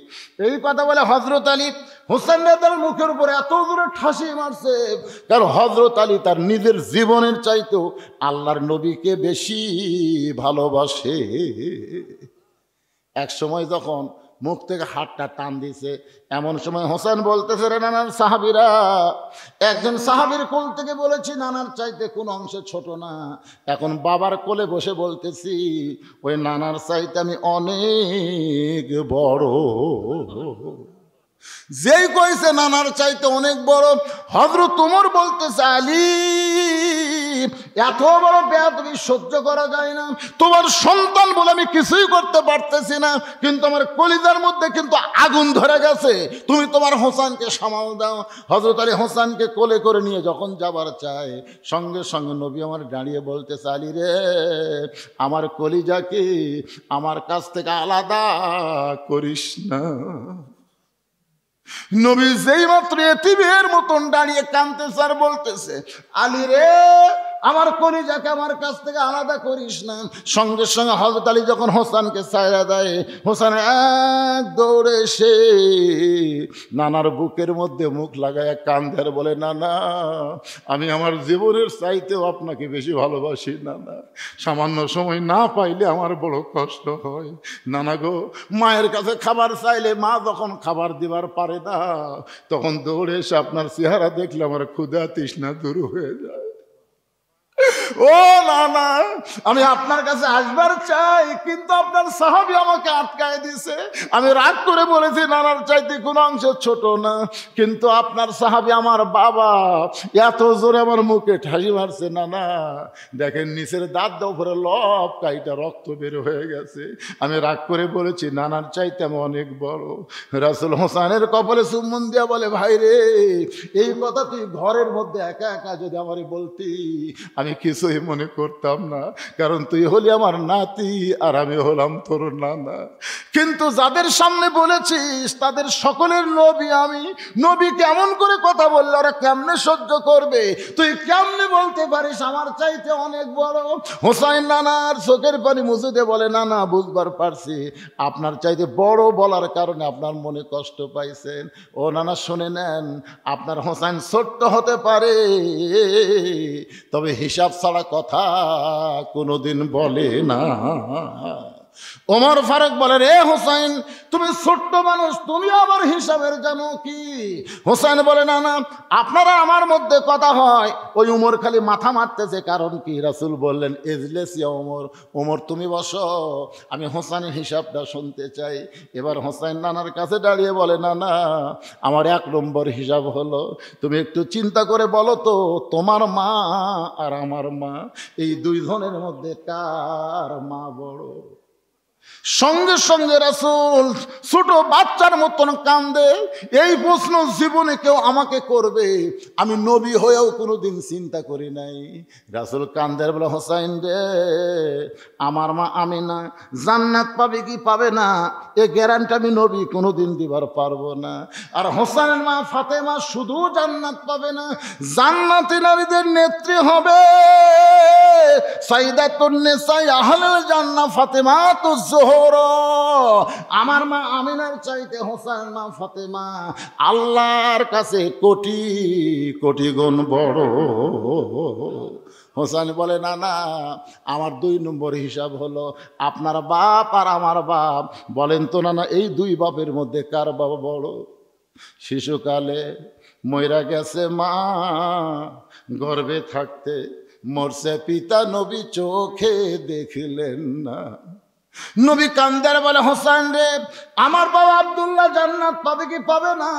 এই কথা বলে হযরত আলী হোসেনের মুখের উপরে এত জোরে ঠাসি মারছে, কারণ হযরত আলী তার নিজের জীবনের চাইতেও আল্লাহর নবীকে বেশি ভালোবাসে। এক সময় যখন মুখ থেকে হাতটা টান দিছে, এমন সময় হোসেন বলতেছে, রে নানার সাহাবীরা, একজন সাহাবীর কোল থেকে বলেছি নানার চাইতে কোন অংশে ছোট না, এখন বাবার কোলে বসে বলতেছি ওই নানার চাইতে আমি অনেক বড়। যেই কইছে নানার চাইতে অনেক বড়, হযরত ওমর বলতেছে, আলী, এত বড় বেয়াদবি সহ্য করা যায় না, তোমার সন্তান বলে আমি কিছুই করতে পারতেছি না, কিন্তু আমার কলিজার মধ্যে কিন্তু আগুন ধরে গেছে, তুমি তোমার হোসেনকে সামাল দাও। হযরত আলী হোসেনকে কোলে করে নিয়ে যখন যাবার চায়, সঙ্গে সঙ্গে নবী আমার দাঁড়িয়ে বলতেছে, আলী রে, আমার কলিজাকে আমার কাছ থেকে আলাদা করিস না। নবী যেই মাত্র এতিমের মতন দাঁড়িয়ে কাঁদতেছে আর বলতেছে, আলী রে, আমার কলিজাকে আমার কাছ থেকে আলাদা করিস না। সঙ্গে সঙ্গে হযরত আলী যখন হোসেনকে ছাইড়া দেয়, হোসেন এক দৌড়ে এসে নানার বুকের মধ্যে মুখ লাগায় কান্দে আর বলে, নানা আমি আমার জীবনের চাইতেও আপনাকে বেশি ভালোবাসি নানা, সামান্য সময় না পাইলে আমার বড় কষ্ট হয় নানা গো। মায়ের কাছে খাবার চাইলে মা যখন খাবার দিবার পারে না, তখন দৌড়ে এসে আপনার চেহারা দেখলে আমার ক্ষুধা তৃষ্ণা দূর হয়ে যায়। ও নানা আমি আপনার কাছে আসবার চাই, কিন্তু আপনার সাহাবী আমাকে আটকায় দিছে। আমি রাগ করে বলেছি নানার চাইতে কোনো অংশ ছোট না, কিন্তু আপনার সাহাবী আমার বাবা এত জোরে আমার মুখে ঠাসি মারছে নানা, দেখেন নিচের দাঁত উপরে লব কাইটা রক্ত বের হয়ে গেছে। আমি রাগ করে বলেছি নানার চাইতে আমি অনেক বড়। রাসূল হোসেনের কপালে চুম্বন দিয়া বলে, ভাই রে এই কথা তুই ঘরের মধ্যে একা একা যদি আমারে বলতি আমি কিছুই মনে করতাম না, কারণ তুই হলি আমার নাতি আর আমি হলাম তোর নানা। কিন্তু যাদের সামনে বলেছিস তাদের সকলের নবী আমি, নবী কেমন করে কথা বললে ওরা কেমনে সহ্য করবে? তুই কেমনে বলতে পারিস আমার চাইতে অনেক বড়? হোসাইন নানার চোখের পানি মুছে দিয়ে বলে, নানা বুঝবার পারছি আপনার চাইতে বড় বলার কারণে আপনার মনে কষ্ট পাইছেন। ও নানা শুনে নেন, আপনার হোসাইন ছোট্ট হতে পারে তবে হিসাব ছাড়া কথা কোনোদিন বলে না। ওমর ফারুক বলে, রে হোসেন তুমি ছোট্ট মানুষ, তুমি আবার হিসাবের জানো কি? হোসেন বলে, না না আপনারা আমার মধ্যে কথা হয়। ওই উমর খালি মাথা মারতেছে, কারণ কি? রাসূল বললেন, এজলেস ইয়া ওমর, ওমর তুমি বসো, আমি হোসেনের হিসাবটা শুনতে চাই। এবার হোসেন নানার কাছে দাঁড়িয়ে বলে, না না আমার 1 নম্বর হিসাব হলো, তুমি একটু চিন্তা করে বলো তো তোমার মা আর আমার মা এই দুইজনের মধ্যে কার মা বড়? সঙ্গে সঙ্গে রাসূল ছোট বাচ্চার মতন কান্দে। এই প্রশ্ন জীবনে কেউ আমাকে করবে আমি নবী হয়েও কোনোদিন চিন্তা করি নাই। রাসূল কান্দের বলে, হোসাইন রে আমার মা আমিনা জান্নাত পাবে কি পাবে না এ গ্যারান্টি আমি নবী কোনোদিন দিবার পারবো না। আর হোসেনের মা ফাতেমা শুধু জান্নাত পাবে না, জান্নাতি নারীদের নেত্রী হবে। সাইয়্যিদাতুন নিসা আহলুল জান্নাহ ফাতেমাতুজ জোহরা। আমার মা আমিনার চাইতে হোসেন মা ফাতেমা আল্লাহর কাছে কোটি কোটি গুণ বড়। হোসেন বলে, না না আমার 2 নম্বর হিসাব হলো আপনার বাপ আর আমার বাপ। বলেন তো না না এই 2 বাপের মধ্যে কার বাবা বড়? শিশুকালে মইরা গেছে মা, গর্ভে থাকতে মরছে পিতা, নবী চোখে দেখিলেন না। নবী কান্দার বলে, হোসেন রে আমার বাবা আব্দুল্লাহ জান্নাত পাবে কি পাবে না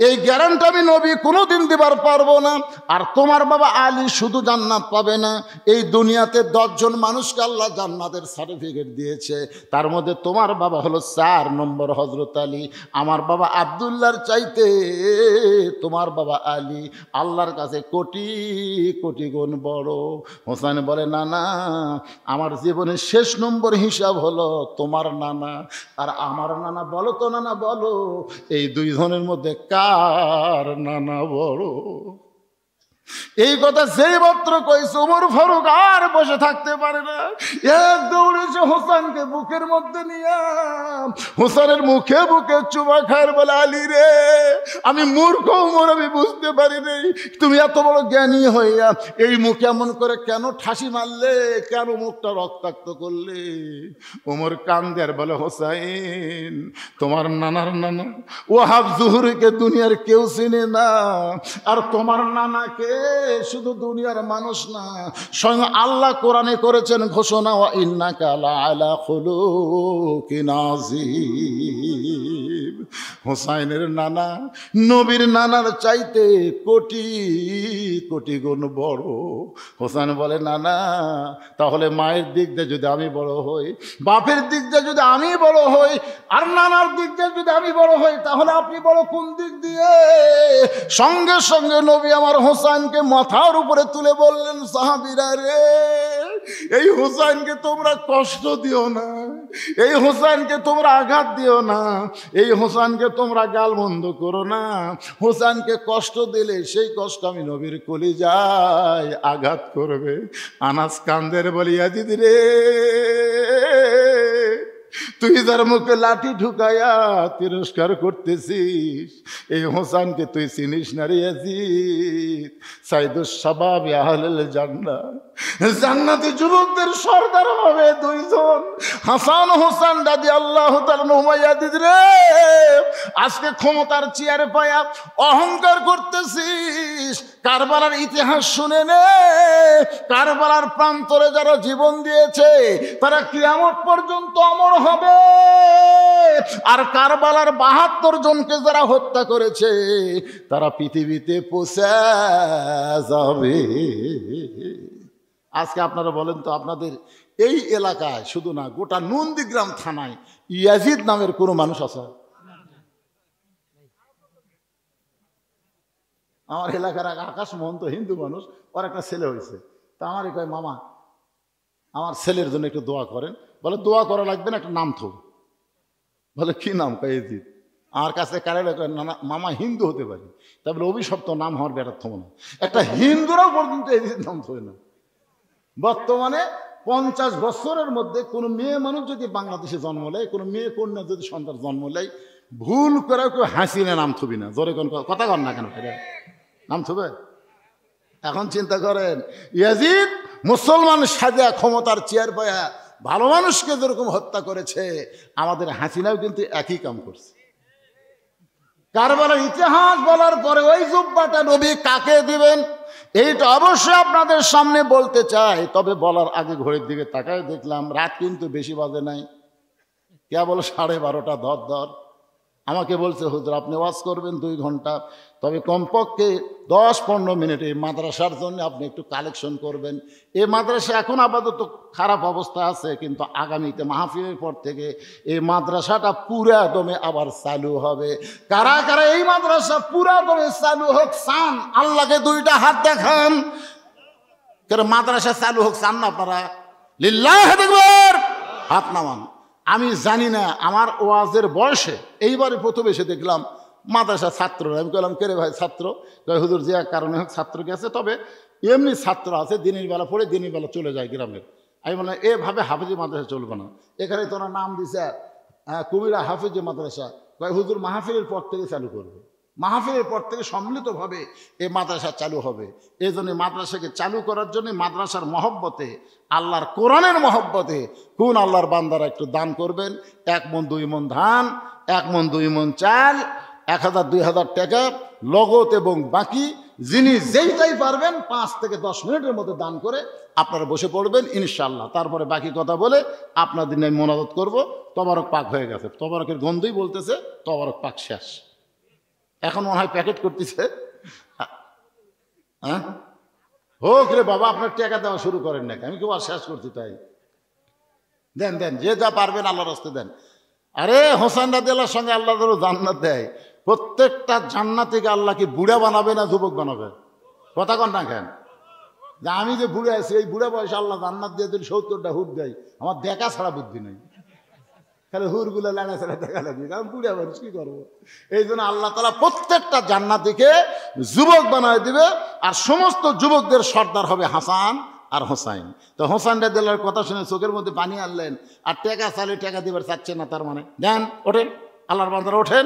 এই গ্যারান্টি আমি নবী কোনোদিন দিবার পারবো না। আর তোমার বাবা আলী শুধু জান্নাত পাবে না, এই দুনিয়াতে 10 জন মানুষকে আল্লাহ জান্নাতের সার্টিফিকেট দিয়েছে, তার মধ্যে তোমার বাবা হলো 4 নম্বর হযরত আলী। আমার বাবা আব্দুল্লাহর চাইতে তোমার বাবা আলী আল্লাহর কাছে কোটি কোটি গুণ বড়। হোসেন বলে, না না আমার জীবনের শেষ নম্বর হিসাব হলো তোমার নানা আর আমার নানা। বলো তো নানা বলো এই 2 জনের মধ্যে কার নানা বড়? এই কথা যেই মাত্র কইছে ওমর ফারুক আর বসে থাকতে পারে না, এক দৌড়েছে হোসেনকে বুকের মধ্যে নিয়ে হোসেনের মুখে বুকে চুমা খায় বলে, আলী রে আমি মূর্খ ওমর, আমি বুঝতে পারি নাই তুমি এত বড় জ্ঞানী হইয়া এই মুখ এমন করে কেন ঠাসি মারলে, কেন মুখটা রক্তাক্ত করলে? ওমর কান্দে আর বলে, হোসেন তোমার নানার নানা ওয়াহাব জুহরিকে দুনিয়ার কেউ চিনে না, আর তোমার নানাকে শুধু দুনিয়ার মানুষ না স্বয়ং আল্লাহ কোরআনে করেছেন ঘোষণা, ওয়া ইন্নাকা লাআলা খুলুকিন আযীম। হোসাইনের নানা নবীর নানার চাইতে কোটি কোটি গুণ বড়। হোসেন বলে, নানা তাহলে মায়ের দিক দিয়ে যদি আমি বড় হই, বাপের দিক দিয়ে যদি আমি বড় হই, আর নানার দিক দিয়ে যদি আমি বড় হই, তাহলে আপনি বড় কোন দিক দিয়ে? সঙ্গে সঙ্গে নবী আমার হোসেনকে মাথার উপরে তুলে বললেন, সাহাবীরা রে এই হোসেনকে তোমরা কষ্ট দিও না, এই হোসেনকে তোমরা আঘাত দিও না, এই হোসেনকে তোমরা গালমন্দ করো না। হোসেনকে কষ্ট দিলে সেই কষ্ট আমি নবীর কলিজায় আঘাত করবে। আনাস কান্দের বলি, ইয়াজিদ রে, তুই যার মুখে লাঠি ঢুকায়া তিরস্কার করতেছিস, এই হোসেনকে তুই চিনিস না রে ইয়াজিদ। সাইদুস শাবাব আহলুল জান্নাহ, জান্নাতি যুবকদের সর্দার হবে দুইজন, হাসান হোসেন রাদিয়াল্লাহু তাআলা আনহুমা। ইয়াজিদ রে, আজকে ক্ষমতার চেয়ারে পায়া অহংকার করতেছিস, কারবালার ইতিহাস শুনে নে। কারবালার প্রান্তরে যারা জীবন দিয়েছে তারা কিয়ামত পর্যন্ত অমর হবে, আর কারবালার ৭২ জনকে যারা হত্যা করেছে তারা পৃথিবীতে পৌঁছে যাবে। আজকে আপনারা বলেন তো, আপনাদের এই এলাকায় শুধু না, গোটা নন্দীগ্রাম থানায় ইয়াজিদ নামের কোনো মানুষ আছে? আমার এলাকার আকাশ মহন্ত হিন্দু মানুষ, ওর একটা ছেলে হয়েছে, তা আমারই কয়, মামা আমার ছেলের জন্য একটু দোয়া করেন। বলে দোয়া করা লাগবে না, একটা নাম থব। বলে কি নাম? কয় ইয়াজিদ। আমার কাছে কারে না, মামা হিন্দু হতে পারি, তা বলে অভিশপ্ত নাম হওয়ার বেটার থব না। একটা হিন্দুরাও পর্যন্ত ইয়াজিদ নাম থবে না। বর্তমানে 50 বছরের মধ্যে কোনো মেয়ে মানুষ যদি বাংলাদেশে জন্ম নেয়, কোনো মেয়ে কন্যা যদি সন্তান জন্ম নেয়, ভুল করে কেউ হাসিনে নাম থবি না। জোরে কোন কথা কন না কেন, নাম থবে? এখন চিন্তা করেন, ইয়াজিদ মুসলমান সাজা ক্ষমতার চেয়ার পায়া ভালো মানুষকে যেরকম হত্যা করেছে, আমাদের হাসিনাও কিন্তু একই কাম করছে। কারবালার ইতিহাস বলার পরে ওই জুব্বাটা নবী কাকে দিবেন, এইটা অবশ্যই আপনাদের সামনে বলতে চাই। তবে বলার আগে ঘড়ির দিকে তাকায় দেখলাম রাত কিন্তু বেশি বাজে নাই, কেবল 12:30 ধর। আমাকে বলছে, হুজুর আপনি ওয়াজ করবেন 2 ঘন্টা, তবে কমপক্ষে 10-15 মিনিট এই মাদ্রাসার জন্য আপনি একটু কালেকশন করবেন। এই মাদ্রাসা এখন আপাতত খারাপ অবস্থা আছে, কিন্তু আগামীতে মাহফিলের পর থেকে এই মাদ্রাসাটা পুরা দমে আবার চালু হবে। কারা কারা এই মাদ্রাসা পুরা দমে চালু হোক চান? আল্লাহকে 2টা হাত দেখান। কেন মাদ্রাসা চালু হোক চান না আপনারা? লিল্লাহি আকবার, হাত নামান। আমি জানি না, আমার ওয়াজের বয়সে এইবারে প্রথম এসে দেখলাম মাদ্রাসা ছাত্ররা। আমি বললাম, কে রে ভাই ছাত্র? হুজুর যে কারণে হোক ছাত্র গেছে, তবে এমনি ছাত্র আছে দিনের বেলা পড়ে দিনের বেলা চলে যায় গ্রামের। আমি বললাম, এভাবে হাফেজি মাদ্রাসা চলবে না। এখানে তোরা নাম দিছে কুমিরা হাফেজি মাদ্রাসা। হুজুর মাহফিলের পর থেকে চালু করবে, মাহফিলের পর থেকে সম্মিলিতভাবে এই মাদ্রাসা চালু হবে। এই জন্য মাদ্রাসাকে চালু করার জন্য মাদ্রাসার মহব্বতে, আল্লাহর কোরআনের মহব্বতে কোন আল্লাহর বান্দারা একটু দান করবেন। 1 মণ 2 মণ ধান, 1 মণ 2 মণ চাল, 1000-2000 টাকা লগত এবং বাকি, যিনি যেইটাই পারবেন 5 থেকে 10 মিনিটের মধ্যে দান করে আপনারা বসে পড়বেন ইনশাআল্লাহ। তারপরে বাকি কথা বলে আপনাদের নিয়ে মোনাজাত করব। তবারক পাক হয়ে গেছে, তবারকের গন্ধই বলতেছে তবারক পাক শেষ। এখন মনে হয় প্যাকেট করতেছে। হ্যাঁ হোক রে বাবা, আপনার টাকা দেওয়া শুরু করেন নাকি? আমি কেউ আর শেষ করছি তাই? দেন দেন, যে যা পারবেন আল্লাহর রাস্তায় দেন। আরে হোসেন রাদিয়াল্লাহর সঙ্গে আল্লাহ ধরো জান্নাত দেয়। প্রত্যেকটা জান্নাতীকে আল্লাহ কি বুড়া বানাবে না যুবক বানাবে? কথা কন না কেন? যে আমি যে বুড়া আছি, এই বুড়া বয়সে আল্লাহ জান্নাত দিয়ে দিল 70টা হুর দেয়, আমার দেখা ছাড়া বুদ্ধি নেই, খালি হুরগুলো লাড়া ছাড়া দেখা লাগবে, কারণ বুড়া মানুষ কি করবো। এই জন্য আল্লাহ তাআলা প্রত্যেকটা জান্নাতীকে যুবক বানায় দিবে, আর সমস্ত যুবকদের সর্দার হবে হাসান আর হোসাইন। তো হোসেন রাদিয়াল্লাহর কথা শুনে চোখের মধ্যে পানি আনলেন, আর টাকা চালে টাকা দিবার চাচ্ছে না, তার মানে দেন, ওঠেন আল্লাহর বান্দারা ওঠেন,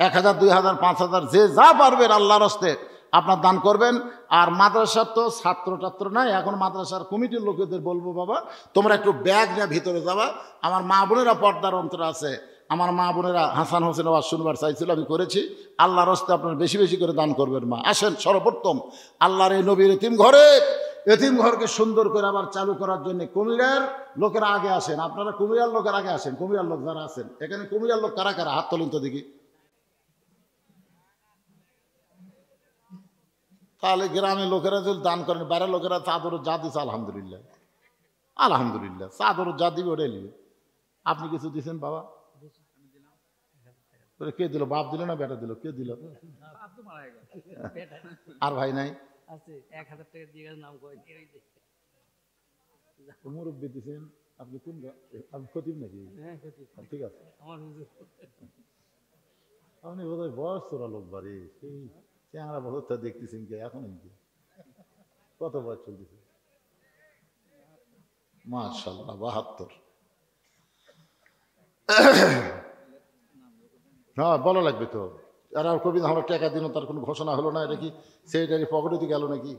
1000, 2000, 5000 যে যা পারবেন আল্লাহর রাস্তায় আপনার দান করবেন। আর মাদ্রাসার তো ছাত্র টাত্র নাই, এখন মাদ্রাসার কমিটির লোকেদের বলবো, বাবা তোমরা একটু ব্যাগ নিয়ে ভিতরে যাবা। আমার মা বোনেরা পর্দার অন্তর আছে, আমার মা বোনেরা হাসান হোসেন আওয়াজ শুনবার চাইছিল, আমি করেছি। আল্লাহর রাস্তায় আপনারা বেশি বেশি করে দান করবেন। মা আসেন, সর্বপ্রথম আল্লাহর এই নবীর এতিম ঘরে, এতিম ঘরকে সুন্দর করে আবার চালু করার জন্য কুমিরার লোকেরা আগে আসেন। আপনারা কুমিরার লোকের আগে আসেন, কুমিরার লোক যারা আছেন এখানে, কুমিরার লোক কারা কারা হাত তোলেন তো দেখি। তাহলে গ্রামের লোকেরা যদি দান করেন, বাইরের লোকেরা চাদর যা দিচ্ছে আলহামদুলিল্লাহ, আলহামদুলিল্লাহ চাদর যা দিবে ওটাই নিবে। আপনি কিছু দিচ্ছেন বাবা? কে দিল? বাপ দিল না বেটা দিল? কে দিল? আর ভাই নাই? মুরব্বী দিচ্ছেন আপনি কোন আপনি খতিব নাকি? ঠিক আছে, আপনি বোধহয় বয়স তোরা লোক বাড়ি সেই চ্যাংরা বছরটা দেখতেছেন কে এখন কি কত বয়স চলতেছে? মাশাআল্লাহ 72। হ্যাঁ বলা লাগবে তো। আর কবি আমরা টাকা দিন তার কোনো ঘোষণা হলো না, এটা কি সেক্রেটারি পকেটে গেল নাকি?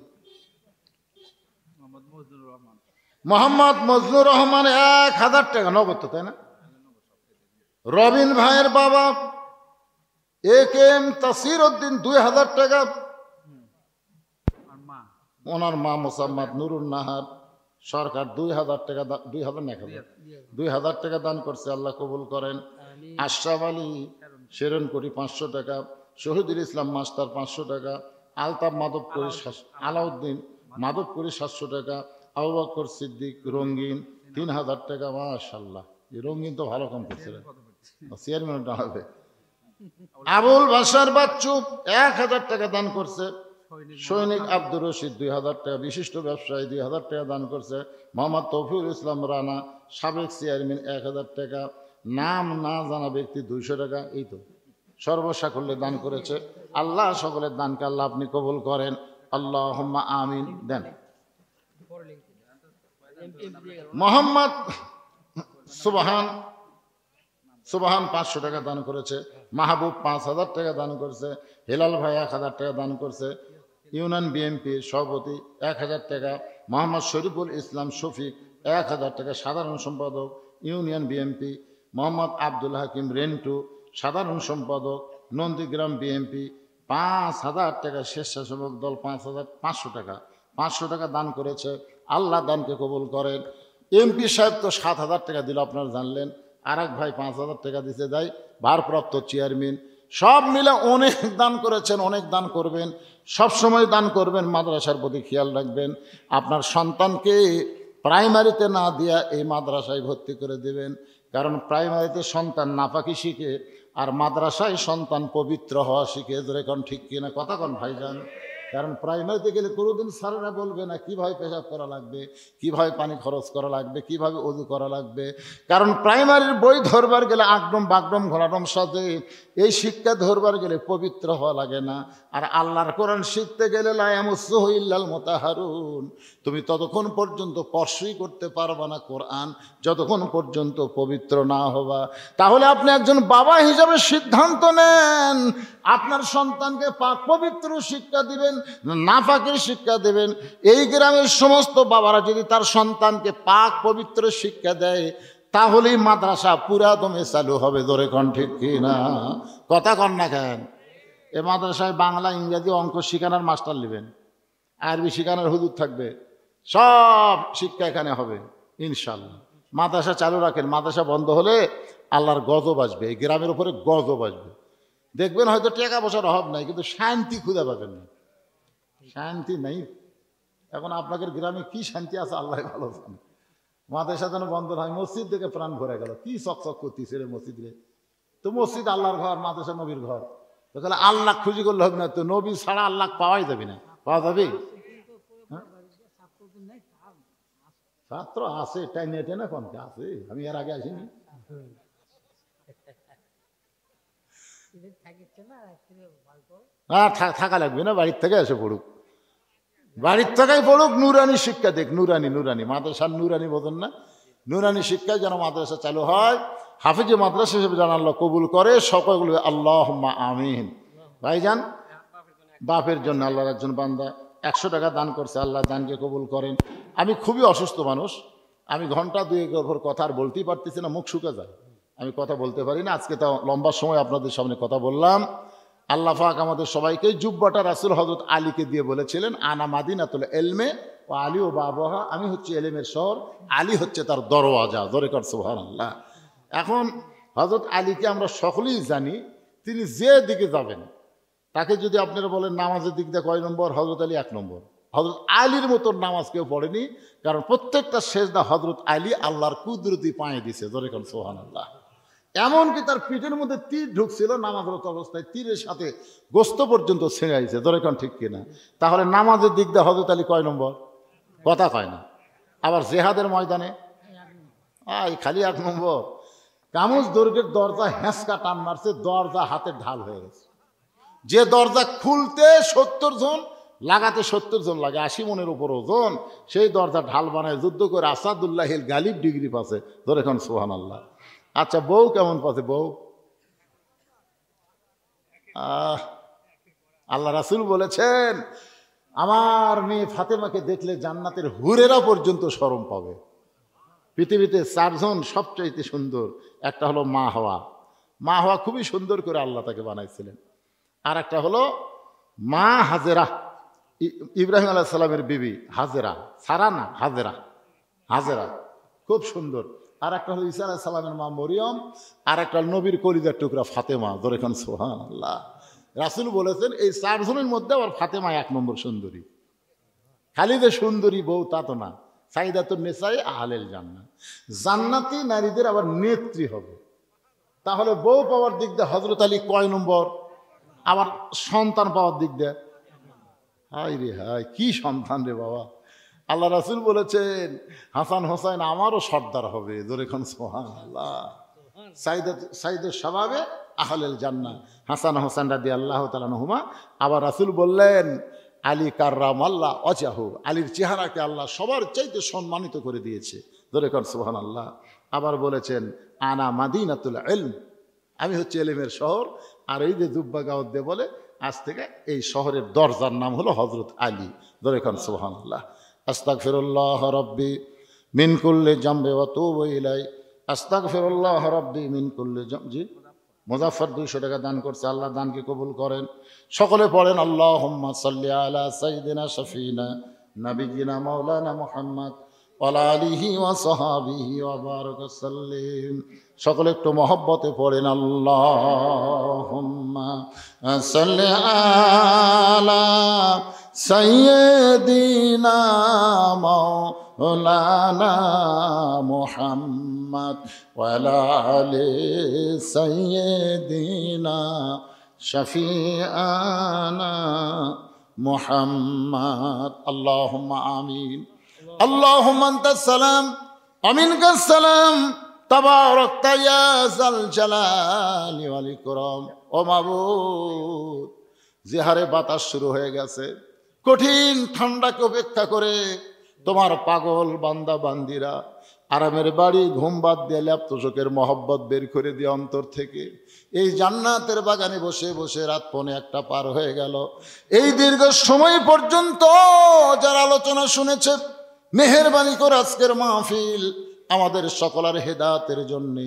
মোহাম্মদ মজনুর রহমান 1000 টাকা নগদ তো, তাই না? রবিন ভাইয়ের বাবা AK-M তাসির উদ্দিন 2000 টাকা। ওনার মা মোসাম্মদ নুরুন নাহার সরকার 2000 টাকা, 2000 টাকা দান করছে, আল্লাহ কবুল করেন। আশরাফ আলী শেরনকড়ি 500 টাকা, শহীদুল ইসলাম মাস্টার 500 টাকা, আলতাফ মাধবপুরি, আলাউদ্দিন মাধবপুরি 700 টাকা, আবু বকর সিদ্দিক রঙ্গিন 3000 টাকা। মাশাআল্লাহ, এই রঙ্গিন তো ভালো কাম করছে, চেয়ারম্যানটা হবে। আবুল বাসার বাচ্চু 1000 টাকা দান করছে। সৈনিক আব্দুর রশিদ 2000 টাকা, বিশিষ্ট ব্যবসায়ী 2000 টাকা দান করছে। মোহাম্মদ তৌফিকুল ইসলাম রানা সাবেক চেয়ারম্যান 1000 টাকা। নাম না জানা ব্যক্তি 200 টাকা। এই তো সর্বসাকুল্যে দান করেছে। আল্লাহ সকলের দানকে আল্লাহ আপনি কবুল করেন, আল্লাহুম্মা আমিন। দেন মোহাম্মদ সুবহান 500 টাকা দান করেছে। মাহবুব 5000 টাকা দান করেছে। হেলাল ভাই 1000 টাকা দান করছে। ইউনিয়ন বিএনপির সভাপতি 1000 টাকা। মোহাম্মদ শরীফুল ইসলাম শফিক 1000 টাকা, সাধারণ সম্পাদক ইউনিয়ন বিএনপি। মোহাম্মদ আব্দুল হাকিম রেন্টু সাধারণ সম্পাদক নন্দীগ্রাম বিএনপি 5000 টাকা। স্বেচ্ছাসেবক দল 500 টাকা, 500 টাকা দান করেছে। আল্লাহ দানকে কবুল করেন। এমপি সাহেব তো 7000 টাকা দিল, আপনারা জানলেন। আর এক ভাই 5000 টাকা দিতে দেয়, ভারপ্রাপ্ত চেয়ারম্যান। সব মিলে অনেক দান করেছেন, অনেক দান করবেন, সব সময় দান করবেন। মাদ্রাসার প্রতি খেয়াল রাখবেন। আপনার সন্তানকে প্রাইমারিতে না দিয়া এই মাদ্রাসায় ভর্তি করে দেবেন, কারণ প্রাইমারিতে সন্তান নাপাকি শিখে আর মাদ্রাসায় সন্তান পবিত্র হওয়া শিখে। ধরে কোন ঠিক কিনা কথা কোন ভাইজান? কারণ প্রাইমারিতে গেলে কোনোদিন স্যারেরা বলবে না কীভাবে পেশাব করা লাগবে, কীভাবে পানি খরচ করা লাগবে, কীভাবে ওযু করা লাগবে। কারণ প্রাইমারির বই ধরবার গেলে আগডম বাগডম ঘোলাডম সাজে, এই শিক্ষা ধরবার গেলে পবিত্র হওয়া লাগে না। আর আল্লাহর কোরআন শিখতে গেলে লা ইয়ামাসসুহু ইল্লাল মুতাহহারুন, তুমি ততক্ষণ পর্যন্ত স্পর্শই করতে পারবা না কোরআন যতক্ষণ পর্যন্ত পবিত্র না হবা। তাহলে আপনি একজন বাবা হিসাবে সিদ্ধান্ত নেন, আপনার সন্তানকে পাক পবিত্র শিক্ষা দিবেন, নাফাকের শিক্ষা দেবেন। এই গ্রামের সমস্ত বাবারা যদি তার সন্তানকে পাক পবিত্র শিক্ষা দেয়, তাহলেই মাদ্রাসা পুরা দমে চালু হবে। ধরে কন ঠিক কিনা? কথা কন না কেন? এ মাদ্রাসায় বাংলা, ইংরেজি, অঙ্ক শিখানোর মাস্টার নেবেন, আরবি শিখানোর হুজুর থাকবে, সব শিক্ষা এখানে হবে ইনশাল্লাহ। মাদ্রাসা চালু রাখেন। মাদ্রাসা বন্ধ হলে আল্লাহর গজব আসবে, এই গ্রামের উপরে গজব আসবে। দেখবেন হয়তো টাকা পয়সার অভাব নাই, কিন্তু শান্তি খুঁজে পাবেন না। শান্তি নেই। এখন আপনাদের গ্রামে কি শান্তি আছে আল্লাহ ভালো জানে। মাদ্রাসা যেন বন্ধ হয়, মসজিদ থেকে প্রাণ ভরে গেল। কি চকচক করতেছে রে মসজিদ রে? তো মসজিদ আল্লাহর ঘর, মাদ্রাসা নবীর ঘর। তো তাহলে আল্লাহ খুঁজি করলে হবে না তো? নবী ছাড়া আল্লাহ পাওয়াই যাবে না। পাওয়া যাবে? ছাত্র আছে, টাইনে টেনে কমকে আছে। আমি এর আগে আসিনি। থাকা লাগবে না, বাড়ির থেকে এসে পড়ুক, বাড়ির থেকেই পড়ুক। নুরানি শিক্ষা দেখ, নুরানি মাদ্রাসার নুরানি বোঝেন না? নুরানি শিক্ষায় যেন মাদ্রাসা চালু হয়। হাফিজে মাদ্রাসা হিসেবে যেন আল্লাহ কবুল করে। সকলগুলো আল্লাহুম্মা আমিন। ভাইজান, বাপের জন্য আল্লাহর একজন বান্দা 100 টাকা দান করছে, আল্লাহ দানকে কবুল করেন। আমি খুবই অসুস্থ মানুষ, আমি ঘন্টা 2 ওপর কথা আর বলতেই পারতেছি না, মুখ শুকে যায়, আমি কথা বলতে পারি না। আজকে তো লম্বা সময় আপনাদের সামনে কথা বললাম। আল্লাহ পাক আমাদের সবাইকে জুব্বাটা রাসূল হযরত আলীকে দিয়ে বলেছিলেন, আনা মাদিনাতুল ইলমে ও আলী ও বাবাহা, আমি হচ্ছে এলেমের শহর, আলী হচ্ছে তার দরওয়াজা। জোরে কর সুবহানাল্লাহ। এখন হযরত আলীকে আমরা সকলেই জানি, তিনি যে দিকে যাবেন তাকে যদি আপনারা বলেন নামাজের দিক দিয়ে কয় নম্বর, হযরত আলী 1 নম্বর। হযরত আলীর মতন নামাজ কেউ পড়েনি, কারণ প্রত্যেকটা সেজদা হযরত আলী আল্লাহর কুদরতি পায়ে দিছে। জোরে কর সুবহানাল্লাহ। এমনকি তার পিঠের মধ্যে তীর ঢুকছিল নামাজরত অবস্থায়, তীরের সাথে গোস্ত পর্যন্ত ছিঁড়াইছে। ধরে কোন ঠিক কিনা? তাহলে নামাজের দিক দিয়ে হযরত আলী কয় নম্বর? কথা কয় না। আবার জেহাদের ময়দানে খালি 1 নম্বর। কামুজ দুর্গের দরজা হ্যাঁসকা টান মারছে, দরজা হাতে ঢাল হয়ে গেছে। যে দরজা খুলতে 70 জন, লাগাতে 70 জন লাগে, 80 মনের উপর ওজন, সেই দরজা ঢাল বানায় যুদ্ধ করে আসাদুল্লাহিল গালিব ডিগ্রি পাচ্ছে। ধরে এখন সুবহানাল্লাহ। আচ্ছা, বউ কেমন পাচ্ছে? বউ আল্লাহ রাসূল বলেছেন, আমার মেয়ে ফাতেমাকে দেখলে জান্নাতের হুরেরা পর্যন্ত শরম পাবে। পৃথিবীতে 4 জন সবচাইতে সুন্দর, একটা হলো মা হওয়া। মা হওয়া খুবই সুন্দর করে আল্লাহ তাকে বানাইছিলেন। আর একটা হলো মা হাজেরা, ইব্রাহিম আলাইহিস সালামের বিবি হাজেরা, সারা না, হাজেরা, হাজেরা খুব সুন্দর। আর একটা হলো ঈসা আলাইহিস সালামের মা মরিয়ম, আর একটা নবীর কলিজার টুকরা ফাতেমা। ধরে এখন সুবহানাল্লাহ। রাসূল বলেছেন এই 4 জনের মধ্যে আবার ফাতেমা 1 নম্বর সুন্দরী। খালি যে সুন্দরী বউ তা তো না, সাইদাতুন নিসাই আহলেল জান্নাহ, জান্নাতি নারীদের আবার নেত্রী হবে। তাহলে বউ পাওয়ার দিক দিয়ে হযরত আলী কয় নম্বর? আবার সন্তান পাওয়ার দিক দিয়ে, হায় রে হায়, কি সন্তান রে বাবা। আল্লাহ রাসূল বলেছেন হাসান হোসেন আমারও সর্দার হবে। ধরে এখন সুবহানাল্লাহ। সাইদের স্বভাবে আহলেল জান্নাহ হাসান হোসেন রাদিয়াল্লাহু তাআলা আনহুমা। আবার রাসূল বললেন আলী কাররামাল্লাহ ওয়াজহাহু, আলীর চেহারাকে আল্লাহ সবার চাইতে সম্মানিত করে দিয়েছে। ধরে এখন সুবহানাল্লাহ। আবার বলেছেন আনা মাদিনাতুল ইলম, আমি হচ্ছে এলেমের শহর। আর এই যে জুব্বা গাউদ দিয়ে বলে আজ থেকে এই শহরের দরজার নাম হলো হযরত আলী। ধরে এখন সুবহানাল্লাহ। আস্তাগফিরুল্লাহ রাব্বি মিন কুল্লি জামবি ওয়া তুবু ইলাই, আস্তাগফিরুল্লাহ রাব্বি মিন কুল্লি জামবি। মুজাফফর 200 টাকা দান করছে, আল্লাহ দানকে কবুল করেন। সকলে পড়েন আল্লাহুম্মা সাল্লি আলা সাইয়্যিদিনা শাফিনা নাবিয়িনা মাওলানা মুহাম্মদ ওয়া আলা আলিহি ওয়া সাহাবিহি ওয়া বারাকা সাল্লিম। সকলে একটু মহব্বতে পড়েন আল্লাহুম্মা সাল্লি আলা সাইয়্যিদিনা মাওলানা মুহাম্মদ ওয়া আলা আলি সাইয়্যিদিনা শাফিআনা মুহাম্মদ। আল্লাহুম্মা আমিন। আল্লাহুম্মা আনতাস সালাম ওয়া মিনকাস সালাম, তাবারাকতা ইয়া যাল জালালি ওয়াল ইকরাম। ও মাবুদ, জিহারে বাতাস শুরু হয়ে গেছে, কঠিন ঠান্ডাকে উপেক্ষা করে তোমার পাগল বান্দা বান্দিরা আরামের বাড়ি ঘুম বাদ দিয়ে ল্যাপতোষকের মহব্বত বের করে দিয়ে অন্তর থেকে এই জান্নাতের বাগানে বসে বসে রাত 1:45 পার হয়ে গেল। এই দীর্ঘ সময় পর্যন্ত যারা আলোচনা শুনেছে, মেহেরবানি করে আজকের মাহফিল আমাদের সকলের হেদায়েতের জন্যে,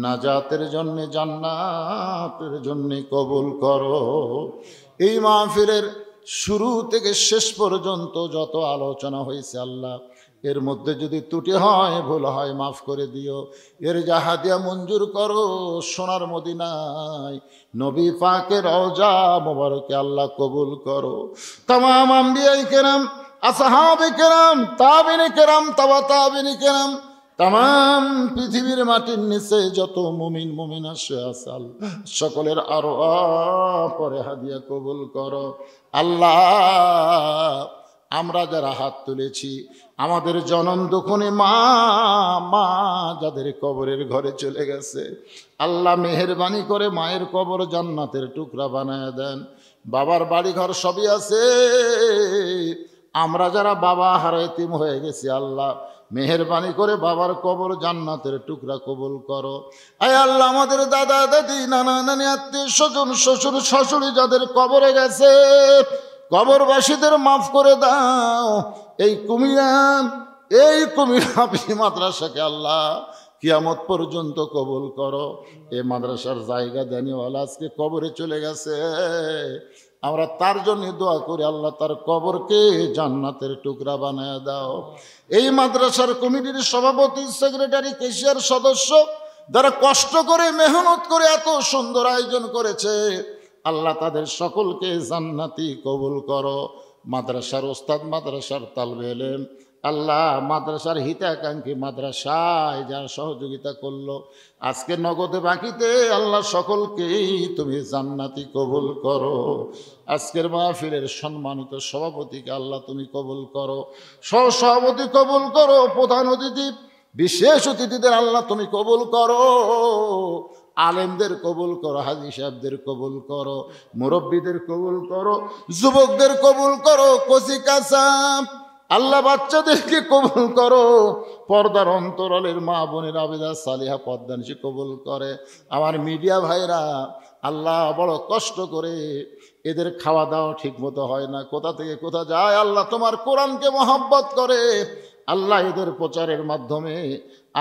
নাজাতের জন্যে, জান্নাতের জন্যে কবুল করো। এই মাহফিলের শুরু থেকে শেষ পর্যন্ত যত আলোচনা হয়েছে আল্লাহ, এর মধ্যে যদি ত্রুটি হয়, ভুল হয়, মাফ করে দিও। এর জাহাদিয়া মঞ্জুর করো। সোনার মদিনায় নবী পাকের রওজা মোবারকে আল্লাহ কবুল করো। তামাম আম্বিয়ায়ে কেরাম, আসহাবে কেরাম, তাবিনে কেরাম, তাবা তাবিনে কেরাম, তামাম পৃথিবীর মাটির নিচে যত মুমিন মুমিনা আছে সকলের আরওয়াহ পরে হাদিয়া কবুল করো আল্লাহ। আমরা যারা হাত তুলেছি, আমাদের জনম দুঃখনে মা মা যাদের কবরের ঘরে চলে গেছে, আল্লাহ মেহেরবানি করে মায়ের কবর জান্নাতের টুকরা বানায় দেন। বাবার বাড়ি ঘর সবই আছে, আমরা যারা বাবা হারা এতিম হয়ে গেছি, আল্লাহ মেহেরবানি করে বাবার কবর জান্নাতের টুকরা কবুল করো। আয় আল্লাহ, আমাদের দাদা দাদি, নানা নানি, আত্মীয় স্বজন, শ্বশুর শাশুড়ি যাদের কবরে গেছে, কবরবাসীদের মাফ করে দাও। এই কুমিরা মাদ্রাসাকে আল্লাহ কিয়ামত পর্যন্ত কবুল করো। এই মাদ্রাসার জায়গা দেনিওয়ালা আজকে কবরে চলে গেছে, আমরা তার জন্য দোয়া করি আল্লাহ তার কবরকে জান্নাতের টুকরা বানায় দাও। এই মাদ্রাসার কমিটির সভাপতি, সেক্রেটারি, কেশিয়ার সদস্য যারা কষ্ট করে মেহনত করে এত সুন্দর আয়োজন করেছে, আল্লাহ তাদের সকলকে জান্নাতি কবুল করো। মাদ্রাসার ওস্তাদ, মাদ্রাসার তালবে ইলম, আল্লাহ মাদ্রাসার হিতাকাঙ্ক্ষী, মাদ্রাসায় যারা সহযোগিতা করলো, আজকে নগদে বাকিতে আল্লাহ সকলকেই তুমি জান্নাতি কবুল করো। আজকের মাহফিলের সম্মানিত সভাপতিকে আল্লাহ তুমি কবুল করো, সহসভাপতি কবুল করো, প্রধান অতিথি বিশেষ অতিথিদের আল্লাহ তুমি কবুল করো, আলেমদের কবুল করো, হাজী সাহেবদের কবুল করো, মুরব্বীদের কবুল করো, যুবকদের কবুল করো, কচি কাঁচা আল্লাহ বাচ্চাদেরকে কবুল করো, পর্দার অন্তরালের মা বোনের আবেদা সালিহা পদ্মানিসী কবুল করে। আমার মিডিয়া ভাইরা আল্লাহ বড় কষ্ট করে, এদের খাওয়া দাওয়া ঠিক মতো হয় না, কোথা থেকে কোথা যায়, আল্লাহ তোমার কোরআনকে মহব্বত করে, আল্লাহ এদের প্রচারের মাধ্যমে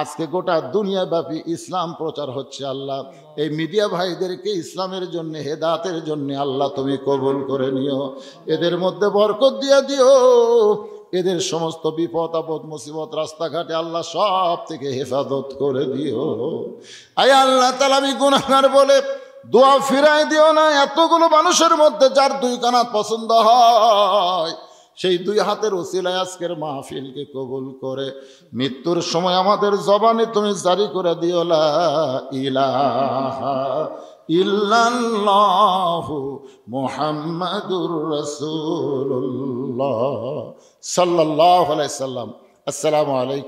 আজকে গোটা দুনিয়াব্যাপী ইসলাম প্রচার হচ্ছে। আল্লাহ এই মিডিয়া ভাইদেরকে ইসলামের জন্য, হেদায়েতের জন্য আল্লাহ তুমি কবুল করে নিও, এদের মধ্যে বরকত দিয়ে দিও, এদের সমস্ত বিপদ আপদ মুসিবত রাস্তাঘাটে আল্লাহ সব থেকে হেফাজত করে দিও। আয় আল্লাহ তাআলা, আমি গুনাহগার বলে দোয়া ফিরাই দিও না। এতগুলো মানুষের মধ্যে যার দুই কানা পছন্দ হয়, সেই দুই হাতের ওসিলায় আজকের মাহফিলকে কবুল করে মৃত্যুর সময় আমাদের জবানে তুমি জারি করে দিও লা ইলাহা ইল্লাল্লাহু মুহাম্মাদুর রাসূলুল্লাহ সাল্লাল্লাহু আলাইহি সাল্লাম। আসসালামু আলাইকুম।